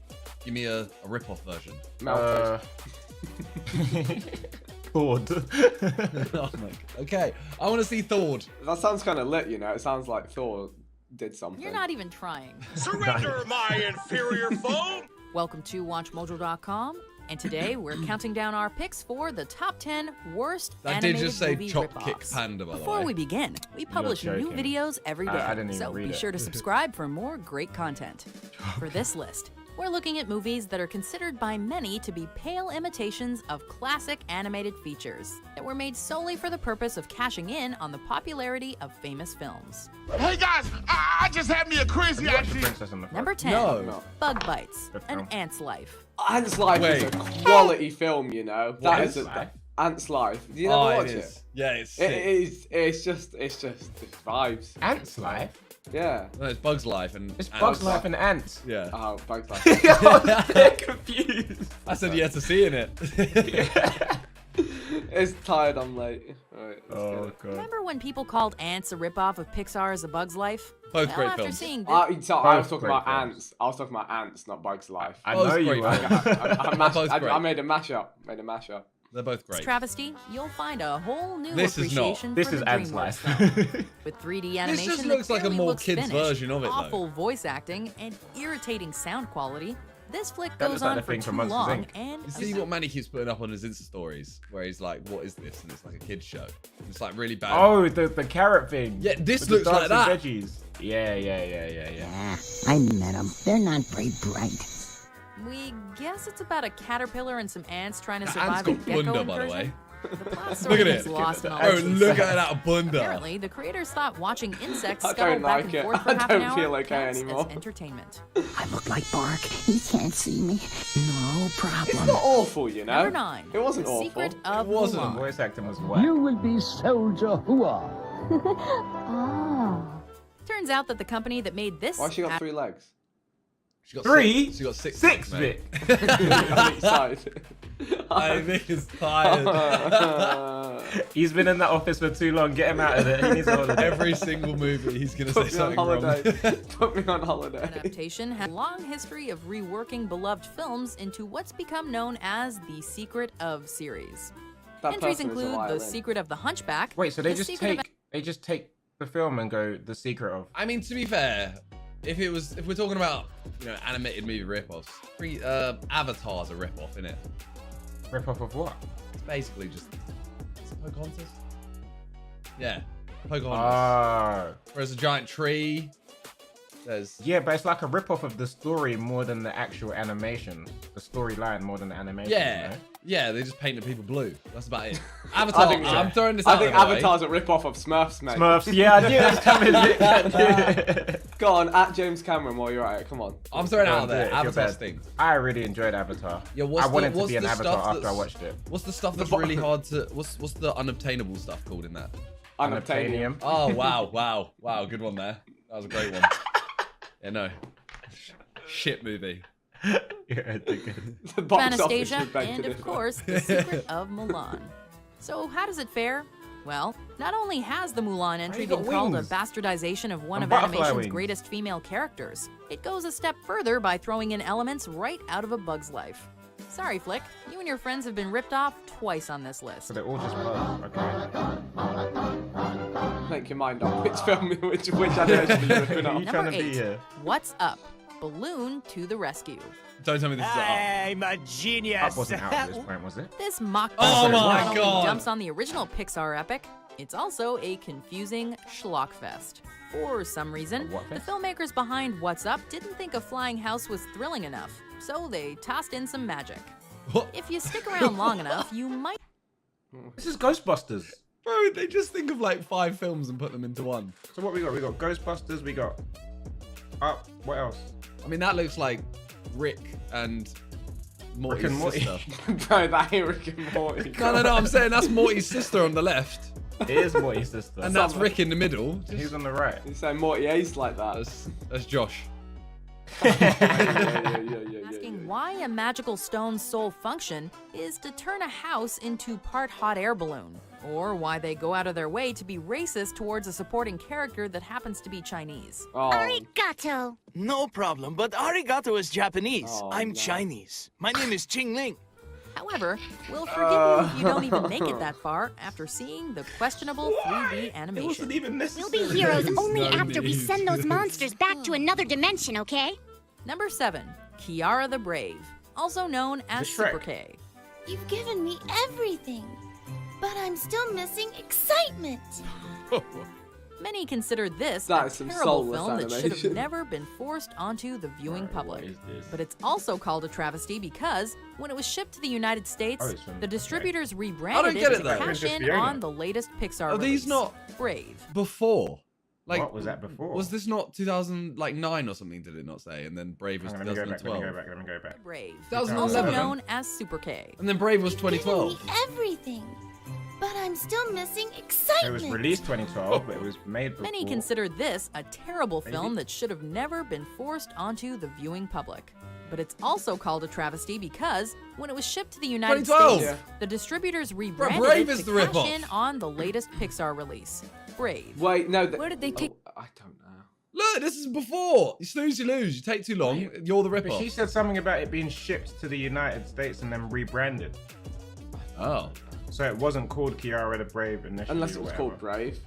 Speaker 8: give me a rip-off version.
Speaker 1: Bored.
Speaker 8: Oh my God. Okay, I want to see Thor.
Speaker 6: That sounds kind of lit, you know. It sounds like Thor did something.
Speaker 9: You're not even trying.
Speaker 10: Surrender, my inferior foe!
Speaker 9: Welcome to WatchMojo.com, and today we're counting down our picks for the top 10 worst
Speaker 8: That did
Speaker 9: animated
Speaker 8: just say
Speaker 9: movie
Speaker 8: Chop
Speaker 9: rip-offs.
Speaker 8: Kick Panda, by the
Speaker 9: Before
Speaker 8: way.
Speaker 9: we begin, we publish new
Speaker 1: joking.
Speaker 9: videos every day,
Speaker 1: I didn't even
Speaker 9: so
Speaker 1: read
Speaker 9: be
Speaker 1: it.
Speaker 9: sure to subscribe for more great content. For this list, we're looking at movies that are considered by many to be pale imitations of classic animated features that were made solely for the purpose of cashing in on the popularity of famous films.
Speaker 10: Hey guys, I just had me a crazy
Speaker 1: Watch the
Speaker 10: idea.
Speaker 1: Princess and the Frog.
Speaker 9: Number 10,
Speaker 8: No.
Speaker 9: Bug Bites,
Speaker 1: Good
Speaker 9: An
Speaker 1: film.
Speaker 9: Ant's Life.
Speaker 6: Ant's Life is a
Speaker 8: Wait.
Speaker 6: quality film, you know. That
Speaker 8: is
Speaker 6: is
Speaker 8: Life?
Speaker 6: Ant's Life. Do you never watch it?
Speaker 8: Yeah, it's
Speaker 6: It
Speaker 8: sick.
Speaker 6: is. It's just vibes.
Speaker 1: Ants Life?
Speaker 6: Yeah.
Speaker 8: No, it's Bug's Life and
Speaker 1: It's
Speaker 8: and-
Speaker 1: Bugs Life and Ants.
Speaker 8: Yeah.
Speaker 6: Oh, Bugs Life.
Speaker 1: I was dead confused.
Speaker 8: I said yes to seeing it.
Speaker 6: It's tired. I'm late. Alright, let's
Speaker 1: Oh,
Speaker 6: get it.
Speaker 1: God.
Speaker 9: Remember when people called Ants a ripoff of Pixar's A Bug's Life?
Speaker 8: Both
Speaker 9: Well,
Speaker 8: great
Speaker 9: after
Speaker 8: films.
Speaker 9: seeing
Speaker 6: I was talking
Speaker 1: great
Speaker 6: about
Speaker 1: films.
Speaker 6: ants. I was talking about ants, not Bugs Life.
Speaker 1: I
Speaker 8: Both
Speaker 1: know
Speaker 8: great
Speaker 1: you were.
Speaker 8: films. Both
Speaker 6: I
Speaker 8: great.
Speaker 6: made a mashup.
Speaker 8: They're both
Speaker 9: this
Speaker 8: great.
Speaker 9: travesty, you'll find a whole new
Speaker 8: This is not.
Speaker 9: appreciation
Speaker 1: This
Speaker 9: for
Speaker 1: is
Speaker 9: the
Speaker 1: Ants
Speaker 9: DreamWorks
Speaker 1: Life.
Speaker 9: film. With 3D animation
Speaker 8: just
Speaker 9: that
Speaker 8: looks like a
Speaker 9: barely
Speaker 8: more
Speaker 9: looks
Speaker 8: kids'
Speaker 9: finished,
Speaker 8: version of it, though.
Speaker 9: awful voice acting, and irritating sound quality, this flick
Speaker 1: That
Speaker 9: goes
Speaker 1: looks like
Speaker 9: on
Speaker 1: the
Speaker 9: for
Speaker 1: thing
Speaker 9: too
Speaker 1: from Monsters,
Speaker 9: long
Speaker 1: Inc.
Speaker 9: and
Speaker 8: You see what Manny keeps putting up on his Insta stories, where he's like, "What is this?" And it's like a kids show. It's like really bad.
Speaker 1: Oh, the carrot thing.
Speaker 8: Yeah, this
Speaker 1: With the
Speaker 8: looks like
Speaker 1: dancing
Speaker 8: that.
Speaker 1: Veggies. Yeah.
Speaker 11: I met them. They're not very bright.
Speaker 9: we guess it's about a caterpillar and some ants trying to
Speaker 8: That
Speaker 9: survive
Speaker 8: ant's
Speaker 9: a
Speaker 8: got
Speaker 9: gecko
Speaker 8: bunda, by the
Speaker 9: incursion.
Speaker 8: way.
Speaker 9: The plot
Speaker 8: Look
Speaker 9: story
Speaker 8: at
Speaker 9: gets
Speaker 8: it.
Speaker 9: lost in all
Speaker 8: Oh,
Speaker 9: this.
Speaker 8: look at that bunda.
Speaker 9: Apparently, the creators thought watching insects
Speaker 6: I
Speaker 9: scuttle
Speaker 6: don't
Speaker 9: back
Speaker 6: like
Speaker 9: and
Speaker 6: it.
Speaker 9: forth for
Speaker 6: I
Speaker 9: half
Speaker 6: don't
Speaker 9: an hour
Speaker 6: feel okay
Speaker 9: counts
Speaker 6: anymore.
Speaker 9: as entertainment.
Speaker 11: I look like bark. He can't see me. No
Speaker 6: It's
Speaker 11: problem.
Speaker 6: not awful, you know.
Speaker 9: Number 9.
Speaker 6: It wasn't
Speaker 9: the
Speaker 6: awful.
Speaker 9: Secret of
Speaker 8: wasn't.
Speaker 9: Mulan.
Speaker 1: Voice acting was whack.
Speaker 11: will be Soldier Hua.
Speaker 9: Turns out that the company that made this
Speaker 6: Why she got 3 legs?
Speaker 8: She got
Speaker 1: Three?
Speaker 8: Six. She got six.
Speaker 1: Six,
Speaker 8: mate.
Speaker 1: Vic.
Speaker 6: I'm excited.
Speaker 8: I think it's tired.
Speaker 1: He's been in that office for too long. Get him out of there. He needs a holiday.
Speaker 8: Every single movie, he's gonna say
Speaker 6: Put me on
Speaker 8: something wrong.
Speaker 6: holiday. Put me on holiday.
Speaker 9: Adaptation has a long history of reworking beloved films into what's become known as the Secret of series.
Speaker 6: That
Speaker 9: Entries
Speaker 6: person is a
Speaker 9: include The
Speaker 6: violin.
Speaker 9: Secret of the Hunchback.
Speaker 1: Wait, so they
Speaker 9: The
Speaker 1: just
Speaker 9: Secret of
Speaker 1: take the film and go The Secret of.
Speaker 8: I mean, to be fair, if we're talking about animated movie rip-offs, Avatar's a rip-off, isn't it?
Speaker 1: Rip off of what?
Speaker 8: It's basically just Pocahontas. Yeah, Pocahontas.
Speaker 1: Ah.
Speaker 8: There's a giant tree. There's
Speaker 1: Yeah, but it's like a rip off of the story more than the actual animation. The storyline more than the animation.
Speaker 8: yeah,
Speaker 1: You know?
Speaker 8: yeah. They just painted people blue. That's about it. Avatar.
Speaker 6: I think so.
Speaker 8: I'm throwing this
Speaker 6: I
Speaker 8: out
Speaker 6: think
Speaker 8: there, by the way.
Speaker 6: Avatar's a rip-off of Smurfs, mate.
Speaker 1: Smurfs. Yeah, I knew it was coming. Vic. I knew it.
Speaker 6: Go on, at James Cameron while you're at it. Come on.
Speaker 8: I'm throwing it out
Speaker 1: Don't do
Speaker 8: there.
Speaker 1: it if you're
Speaker 8: Avatar
Speaker 1: bad.
Speaker 8: stinks.
Speaker 1: I really enjoyed Avatar.
Speaker 8: Yeah,
Speaker 1: I wanted to be an
Speaker 8: the
Speaker 1: Avatar
Speaker 8: stuff
Speaker 1: after I
Speaker 8: that's-
Speaker 1: watched it.
Speaker 8: What's the stuff that's really hard to? What's the unobtainable stuff called in that?
Speaker 6: Unobtainium.
Speaker 8: Oh wow! Good one there. That was a great one. Yeah, no. Shit movie.
Speaker 1: Yeah, I think it-
Speaker 6: The box office
Speaker 9: Anastasia,
Speaker 6: was begged
Speaker 9: and
Speaker 6: to
Speaker 9: of
Speaker 6: differ.
Speaker 9: course, The Secret of Mulan. So how does it fare? Well, not only has the Mulan entry
Speaker 1: you got
Speaker 9: been called a
Speaker 1: wings?
Speaker 9: bastardization of one
Speaker 1: And
Speaker 9: of
Speaker 1: butterfly
Speaker 9: animation's
Speaker 1: wings.
Speaker 9: greatest female characters, it goes a step further by throwing in elements right out of A Bug's Life. Sorry, Flick, you and your friends have been ripped off twice on this list.
Speaker 1: So they're all just bugs. Okay.
Speaker 6: Make your mind up. Which film, which animation are you ripping
Speaker 1: Are
Speaker 6: off?
Speaker 1: you
Speaker 9: Number
Speaker 1: trying to be
Speaker 9: 8,
Speaker 1: here?
Speaker 9: What's Up? Balloon to the rescue.
Speaker 8: Don't tell me this is up.
Speaker 12: I'm a genius.
Speaker 1: Up wasn't out at this point, was it?
Speaker 9: This mock
Speaker 8: Oh
Speaker 9: version
Speaker 8: my
Speaker 9: not only
Speaker 8: God.
Speaker 9: jumps on the original Pixar epic, it's also a confusing schlockfest. For some reason,
Speaker 1: A what
Speaker 9: the
Speaker 1: fest?
Speaker 9: filmmakers behind What's Up didn't think a flying house was thrilling enough, so they tossed in some magic.
Speaker 8: What?
Speaker 9: If you stick around long enough, you might.
Speaker 1: This is Ghostbusters.
Speaker 8: Bro, they just think of like 5 films and put them into one.
Speaker 1: So what we got? We got Ghostbusters. We got Up. What else?
Speaker 8: I mean, that looks like Rick and Morty's
Speaker 1: Rick and Morty.
Speaker 8: sister.
Speaker 6: Bro, that ain't Rick and Morty.
Speaker 8: No, I'm saying that's Morty's sister on the left,
Speaker 1: It is Morty's sister.
Speaker 8: and that's Rick in the middle.
Speaker 1: He's on the right.
Speaker 6: You say Morty Ace like that.
Speaker 8: That's Josh.
Speaker 9: Asking why a magical stone's sole function is to turn a house into part hot air balloon, or why they go out of their way to be racist towards a supporting character that happens to be Chinese.
Speaker 6: Oh,
Speaker 12: Arigato. No problem, but arigato is Japanese.
Speaker 6: Oh,
Speaker 12: I'm
Speaker 6: no.
Speaker 12: Chinese. My name is Ching Ling.
Speaker 9: However, we'll forgive you if you don't even make it that far after seeing the questionable 3D
Speaker 1: It wasn't
Speaker 9: animation.
Speaker 1: even
Speaker 11: We'll
Speaker 1: necessary.
Speaker 11: be heroes only
Speaker 8: no
Speaker 11: after we
Speaker 8: need.
Speaker 11: send those monsters back to another dimension, okay?
Speaker 9: Number 7, Kiara the Brave, also known as
Speaker 1: Is it Shrek?
Speaker 9: Super K.
Speaker 13: You've given me everything, but I'm still missing excitement.
Speaker 9: Many consider this
Speaker 6: That
Speaker 9: a
Speaker 6: is some
Speaker 9: terrible
Speaker 6: soulless
Speaker 9: film that should
Speaker 6: animation.
Speaker 9: have never been forced onto the viewing public.
Speaker 1: What is this?
Speaker 9: But it's also called a travesty because when it was shipped to the United States,
Speaker 1: Oh, it's from-
Speaker 9: the distributors
Speaker 8: I
Speaker 9: rebranded
Speaker 8: don't get
Speaker 9: it
Speaker 8: it,
Speaker 9: to
Speaker 8: though.
Speaker 9: cash in
Speaker 1: Princess Fiona.
Speaker 9: on the latest Pixar
Speaker 8: Are these
Speaker 9: release,
Speaker 8: not-
Speaker 9: Brave.
Speaker 8: Before, like,
Speaker 1: What was that before?
Speaker 8: Was this not 2009 or something? Did it not say? And then Brave was
Speaker 1: Hang on, let me go back.
Speaker 8: 2012.
Speaker 1: Let me go back.
Speaker 9: Brave,
Speaker 8: 2011.
Speaker 9: also known as Super K.
Speaker 8: And then Brave was
Speaker 13: You've given
Speaker 8: 2012.
Speaker 13: me everything, but I'm still missing
Speaker 1: It
Speaker 13: excitement.
Speaker 1: was released 2012, but it was made before.
Speaker 9: Many consider this a terrible
Speaker 1: Maybe.
Speaker 9: film that should have never been forced onto the viewing public. But it's also called a travesty because when it was shipped to the United
Speaker 8: 2012.
Speaker 9: States, the distributors rebranded
Speaker 8: Brave
Speaker 9: it
Speaker 8: is
Speaker 9: to
Speaker 8: the
Speaker 9: cash
Speaker 8: rip-off.
Speaker 9: in on the latest Pixar release, Brave.
Speaker 6: wait, no.
Speaker 9: Where did they take?
Speaker 6: I don't know.
Speaker 8: Look, this is before. You snooze, you lose. You take too long. You're the
Speaker 1: But
Speaker 8: rip-off.
Speaker 1: she said something about it being shipped to the United States and then rebranded.
Speaker 8: Oh.
Speaker 1: So it wasn't called Kiara the Brave initially.
Speaker 6: Unless it
Speaker 1: or
Speaker 6: was
Speaker 1: whatever.
Speaker 6: called Brave.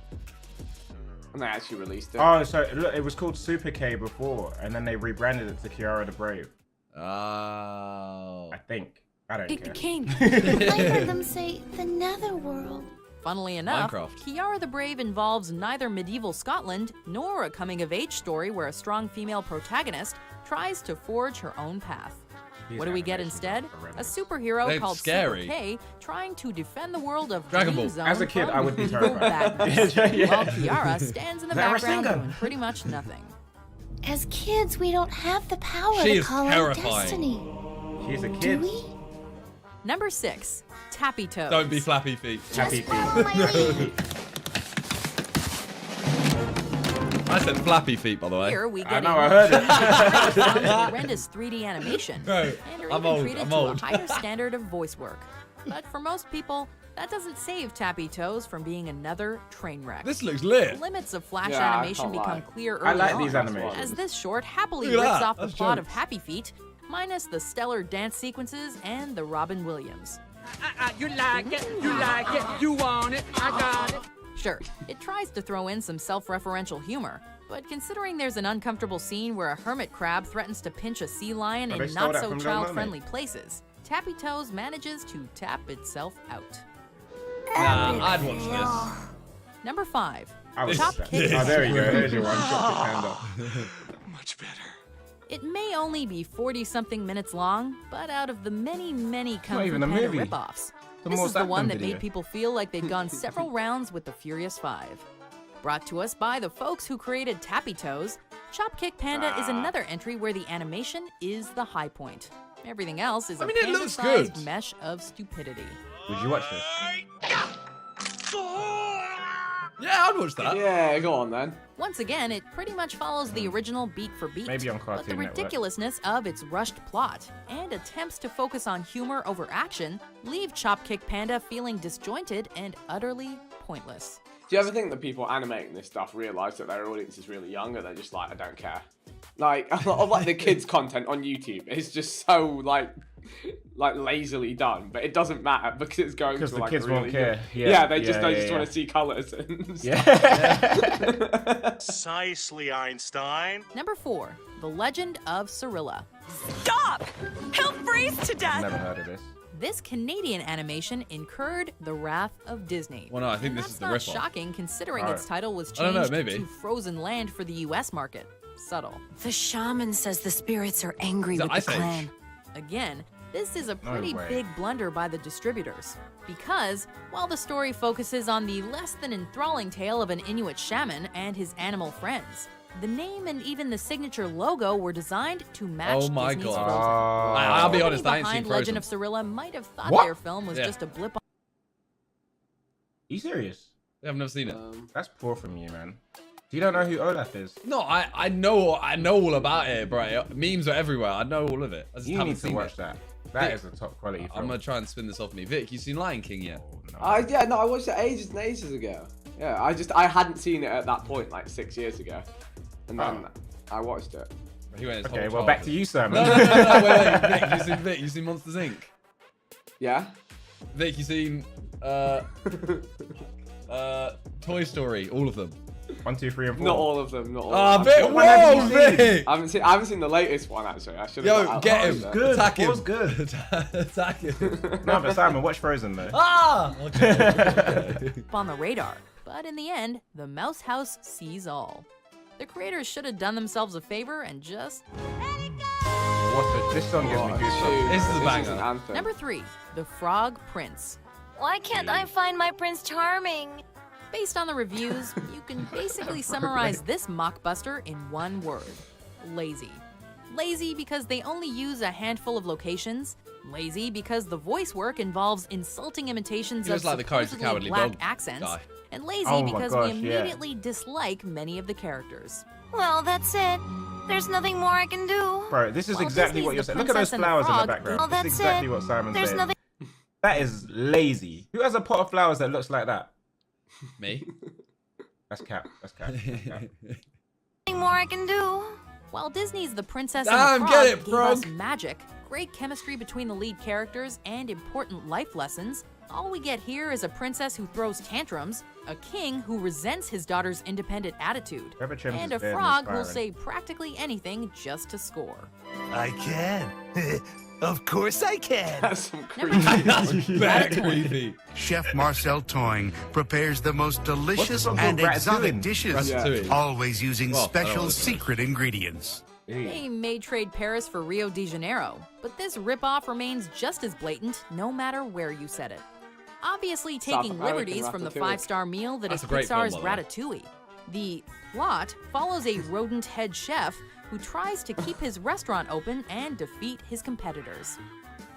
Speaker 6: And they actually released it.
Speaker 1: Oh, so look, it was called Super K before, and then they rebranded it to Kiara the Brave.
Speaker 8: Oh.
Speaker 1: I think. I don't care.
Speaker 13: king. I heard them say the netherworld.
Speaker 9: Funnily enough,
Speaker 8: Minecraft.
Speaker 9: Kiara the Brave involves neither medieval Scotland nor a coming-of-age story where a strong female protagonist tries to forge her own path.
Speaker 1: These
Speaker 9: What do we get
Speaker 1: animations
Speaker 9: instead?
Speaker 1: are
Speaker 9: A
Speaker 1: horrendous.
Speaker 9: superhero
Speaker 8: They're
Speaker 9: called
Speaker 8: scary.
Speaker 9: Super K trying to defend the world of
Speaker 8: Dragon
Speaker 9: Dream
Speaker 8: Ball.
Speaker 9: Zone
Speaker 1: As a kid,
Speaker 9: from
Speaker 1: I would be
Speaker 9: evil
Speaker 1: terrified.
Speaker 9: badness,
Speaker 1: Yeah.
Speaker 9: while Kiara stands in the
Speaker 1: Is that a
Speaker 9: background
Speaker 1: Rasengan?
Speaker 9: doing pretty much nothing.
Speaker 13: As kids, we don't have the power
Speaker 8: She
Speaker 13: to
Speaker 8: is
Speaker 13: call out
Speaker 8: terrifying.
Speaker 13: destiny.
Speaker 1: She's a
Speaker 13: Do
Speaker 1: kid.
Speaker 13: we?
Speaker 9: Number 6, Tappy Toes.
Speaker 8: Don't be flappy feet.
Speaker 1: Happy
Speaker 13: Just follow my lead.
Speaker 8: I
Speaker 3: said flappy feet, by the way.
Speaker 9: Here we get
Speaker 1: I know, I heard it.
Speaker 9: horrendous 3D animation
Speaker 8: Bro,
Speaker 9: and are
Speaker 8: I'm
Speaker 9: even
Speaker 8: old,
Speaker 9: treated
Speaker 8: I'm
Speaker 9: to a
Speaker 8: old.
Speaker 9: higher standard of voice work. But for most people, that doesn't save Tappy Toes from being another train wreck.
Speaker 8: This looks lit.
Speaker 9: The limits of Flash
Speaker 6: Yeah, I
Speaker 9: animation
Speaker 6: can't
Speaker 9: become
Speaker 6: lie.
Speaker 9: clear early
Speaker 1: I like
Speaker 9: on,
Speaker 1: these animations.
Speaker 9: as this short happily
Speaker 8: Look at
Speaker 9: rips
Speaker 8: that,
Speaker 9: off the
Speaker 8: that's
Speaker 9: plot of
Speaker 8: jokes.
Speaker 9: Happy Feet, minus the stellar dance sequences and the Robin Williams.
Speaker 14: You like it, you want it, I got it.
Speaker 9: Sure, it tries to throw in some self-referential humor, but considering there's an uncomfortable scene where a hermit crab threatens to pinch a sea lion
Speaker 1: Oh, they
Speaker 9: in
Speaker 1: stole that from Little
Speaker 9: not-so-child-friendly places, Tappy Toes manages to tap itself out.
Speaker 8: Nah, I'd watch this.
Speaker 9: Number 5.
Speaker 1: I was
Speaker 9: Chop
Speaker 1: sad.
Speaker 9: Kick
Speaker 1: Oh, there you go. There's your one. Chop Kick Panda.
Speaker 10: Much better.
Speaker 9: It may only be 40-something minutes long, but out of the many, many Kung
Speaker 1: not
Speaker 9: Fu
Speaker 1: even a
Speaker 9: Panda
Speaker 1: movie.
Speaker 9: ripoffs,
Speaker 1: The
Speaker 9: this
Speaker 1: more
Speaker 9: is the one
Speaker 1: Sidemen
Speaker 9: that
Speaker 1: video.
Speaker 9: made people feel like they'd gone several rounds with the Furious 5. Brought to us by the folks who created Tappy Toes, Chop Kick Panda is another entry where the animation is the high point. Everything else is
Speaker 8: I
Speaker 9: a
Speaker 8: mean, it looks
Speaker 9: panda-sized
Speaker 8: good.
Speaker 9: mesh of stupidity.
Speaker 1: Would you watch this?
Speaker 8: Yeah, I'd watch that.
Speaker 6: Yeah, go on then.
Speaker 9: Once again, it pretty much follows the original beat for beat,
Speaker 1: Maybe on
Speaker 9: but the
Speaker 1: Cartoon Network.
Speaker 9: ridiculousness of its rushed plot and attempts to focus on humor over action leave Chop Kick Panda feeling disjointed and utterly pointless.
Speaker 6: Do you ever think that people animating this stuff realise that their audience is really young and they're just like, I don't care? Like, a lot of like the kids' content on YouTube is just so like lazily done, but it doesn't matter because it's going to
Speaker 1: Because the
Speaker 6: like
Speaker 1: kids
Speaker 6: really
Speaker 1: won't care.
Speaker 6: young-
Speaker 1: Yeah,
Speaker 6: they just
Speaker 1: yeah.
Speaker 6: want to see colours and stuff.
Speaker 1: Yeah.
Speaker 10: Precisely, Einstein.
Speaker 9: Number 4, The Legend of Cirilla.
Speaker 15: Stop! He'll freeze to death!
Speaker 1: Never heard of this.
Speaker 9: This Canadian animation incurred the wrath of Disney.
Speaker 3: Well, no, I think
Speaker 9: And
Speaker 3: this
Speaker 9: that's
Speaker 3: is the
Speaker 9: not
Speaker 3: ripoff.
Speaker 9: shocking considering
Speaker 1: Alright.
Speaker 9: its title was
Speaker 3: I don't know,
Speaker 9: changed
Speaker 3: maybe.
Speaker 9: to Frozen Land for the US market. Subtle.
Speaker 15: The shaman says the spirits are angry
Speaker 8: Is that
Speaker 15: with the
Speaker 8: Ice Age?
Speaker 15: clan.
Speaker 9: Again, this is a pretty
Speaker 1: way.
Speaker 9: big blunder by the distributors. Because, while the story focuses on the less than enthralling tale of an Inuit shaman and his animal friends, the name and even the signature logo were designed to match
Speaker 8: Oh my
Speaker 9: Disney's
Speaker 8: God.
Speaker 9: Frozen.
Speaker 8: I'll be
Speaker 9: Somebody
Speaker 8: honest, I ain't
Speaker 9: behind
Speaker 8: seen
Speaker 9: Legend
Speaker 8: Frozen.
Speaker 9: of Cirilla might have thought
Speaker 1: What?
Speaker 9: their film was
Speaker 8: Yeah.
Speaker 9: just a blip on.
Speaker 1: Are you serious?
Speaker 8: I've never seen it.
Speaker 1: That's poor from you, man. You don't know who Olaf is?
Speaker 8: No, I know all about it, bro. Memes are everywhere. I know all of it. I just
Speaker 1: You
Speaker 8: haven't
Speaker 1: need to
Speaker 8: seen
Speaker 1: watch
Speaker 8: it.
Speaker 1: that. That
Speaker 8: Vic,
Speaker 1: is a top quality film.
Speaker 8: I'm gonna try and spin this off me. Vic, you seen Lion King yet?
Speaker 6: Yeah, no, I watched it ages and ages ago. Yeah, I hadn't seen it at that point, like 6 years ago, and then I watched it.
Speaker 8: He went his
Speaker 1: Okay,
Speaker 8: whole
Speaker 1: well, back
Speaker 8: childhood.
Speaker 1: to you, Simon.
Speaker 8: No, wait. Vic, you seen Monsters Inc?
Speaker 6: Yeah.
Speaker 8: Vic, you seen Toy Story, all of them.
Speaker 1: 1, 2, 3, and 4.
Speaker 6: Not all of them. Not all.
Speaker 8: Ah,
Speaker 6: of them.
Speaker 8: Vic, whoa, Vic!
Speaker 6: I haven't seen the latest one actually. I should.
Speaker 8: Yo, get him.
Speaker 1: Good.
Speaker 8: Attack him.
Speaker 1: Four's good.
Speaker 8: Attack him.
Speaker 1: No, but Simon, watch Frozen though.
Speaker 8: Ah! Okay.
Speaker 9: on the radar. But in the end, the Mouse House sees all. The creators should have done themselves a favor and just...
Speaker 1: This song gives me goosebumps.
Speaker 8: This is a
Speaker 6: an
Speaker 8: banger.
Speaker 6: anthem.
Speaker 9: Number 3, The Frog Prince.
Speaker 13: Why can't I find my Prince Charming?
Speaker 9: Based on the reviews, you can basically summarize this mockbuster in one word. Lazy. Lazy because they only use a handful of locations. Lazy because the voice work involves insulting imitations
Speaker 8: He
Speaker 9: of
Speaker 8: was like the Courage the
Speaker 9: supposedly
Speaker 8: Cowardly
Speaker 9: black
Speaker 8: Dog
Speaker 9: accents.
Speaker 8: guy.
Speaker 9: And lazy
Speaker 1: Oh my
Speaker 9: because
Speaker 1: gosh,
Speaker 9: we
Speaker 1: yeah.
Speaker 9: immediately dislike many of the characters.
Speaker 13: Well, that's it. There's nothing more I can do.
Speaker 1: Bro, this is
Speaker 9: Well,
Speaker 1: exactly
Speaker 9: Disney's
Speaker 1: what you're
Speaker 9: The
Speaker 1: saying. Look at those
Speaker 9: Princess and the
Speaker 1: flowers in the
Speaker 9: Frog.
Speaker 1: background.
Speaker 13: Well,
Speaker 1: That's
Speaker 13: that's
Speaker 1: exactly
Speaker 13: it.
Speaker 1: what Simon's
Speaker 13: There's
Speaker 1: saying.
Speaker 13: nothing
Speaker 1: That is lazy. Who has a pot of flowers that looks like that?
Speaker 8: Me?
Speaker 1: That's Cap. That's Cap. That's Cap.
Speaker 13: more I can do.
Speaker 9: While Disney's The Princess
Speaker 8: Damn,
Speaker 9: and the
Speaker 8: get
Speaker 9: Frog
Speaker 8: it,
Speaker 9: gave us
Speaker 8: Frog.
Speaker 9: magic, great chemistry between the lead characters, and important life lessons, all we get here is a princess who throws tantrums, a king who resents his daughter's independent attitude,
Speaker 1: Whoever trims
Speaker 9: and
Speaker 1: is
Speaker 9: a
Speaker 1: dead and
Speaker 9: frog who'll
Speaker 1: inspiring.
Speaker 9: say practically anything just to score.
Speaker 12: I can. Of course I can.
Speaker 6: That's some
Speaker 9: Number
Speaker 6: creepy.
Speaker 9: two,
Speaker 8: Back
Speaker 9: Ratatouille.
Speaker 8: creepy.
Speaker 16: Chef Marcel Toing prepares the most delicious
Speaker 1: song
Speaker 16: and
Speaker 1: called?
Speaker 16: exotic
Speaker 1: Ratatouille?
Speaker 16: dishes,
Speaker 8: Ratatouille.
Speaker 16: always using
Speaker 8: Well, I don't know
Speaker 16: special
Speaker 8: what it is.
Speaker 16: secret ingredients.
Speaker 9: They may trade Paris for Rio de Janeiro, but this ripoff remains just as blatant no matter where you set it. Obviously taking
Speaker 6: American
Speaker 9: liberties from the
Speaker 6: Ratatouille.
Speaker 9: five-star meal that
Speaker 8: That's
Speaker 9: is
Speaker 8: a great film,
Speaker 9: Pixar's
Speaker 8: by the way.
Speaker 9: Ratatouille. The plot follows a rodent head chef who tries to keep his restaurant open and defeat his competitors.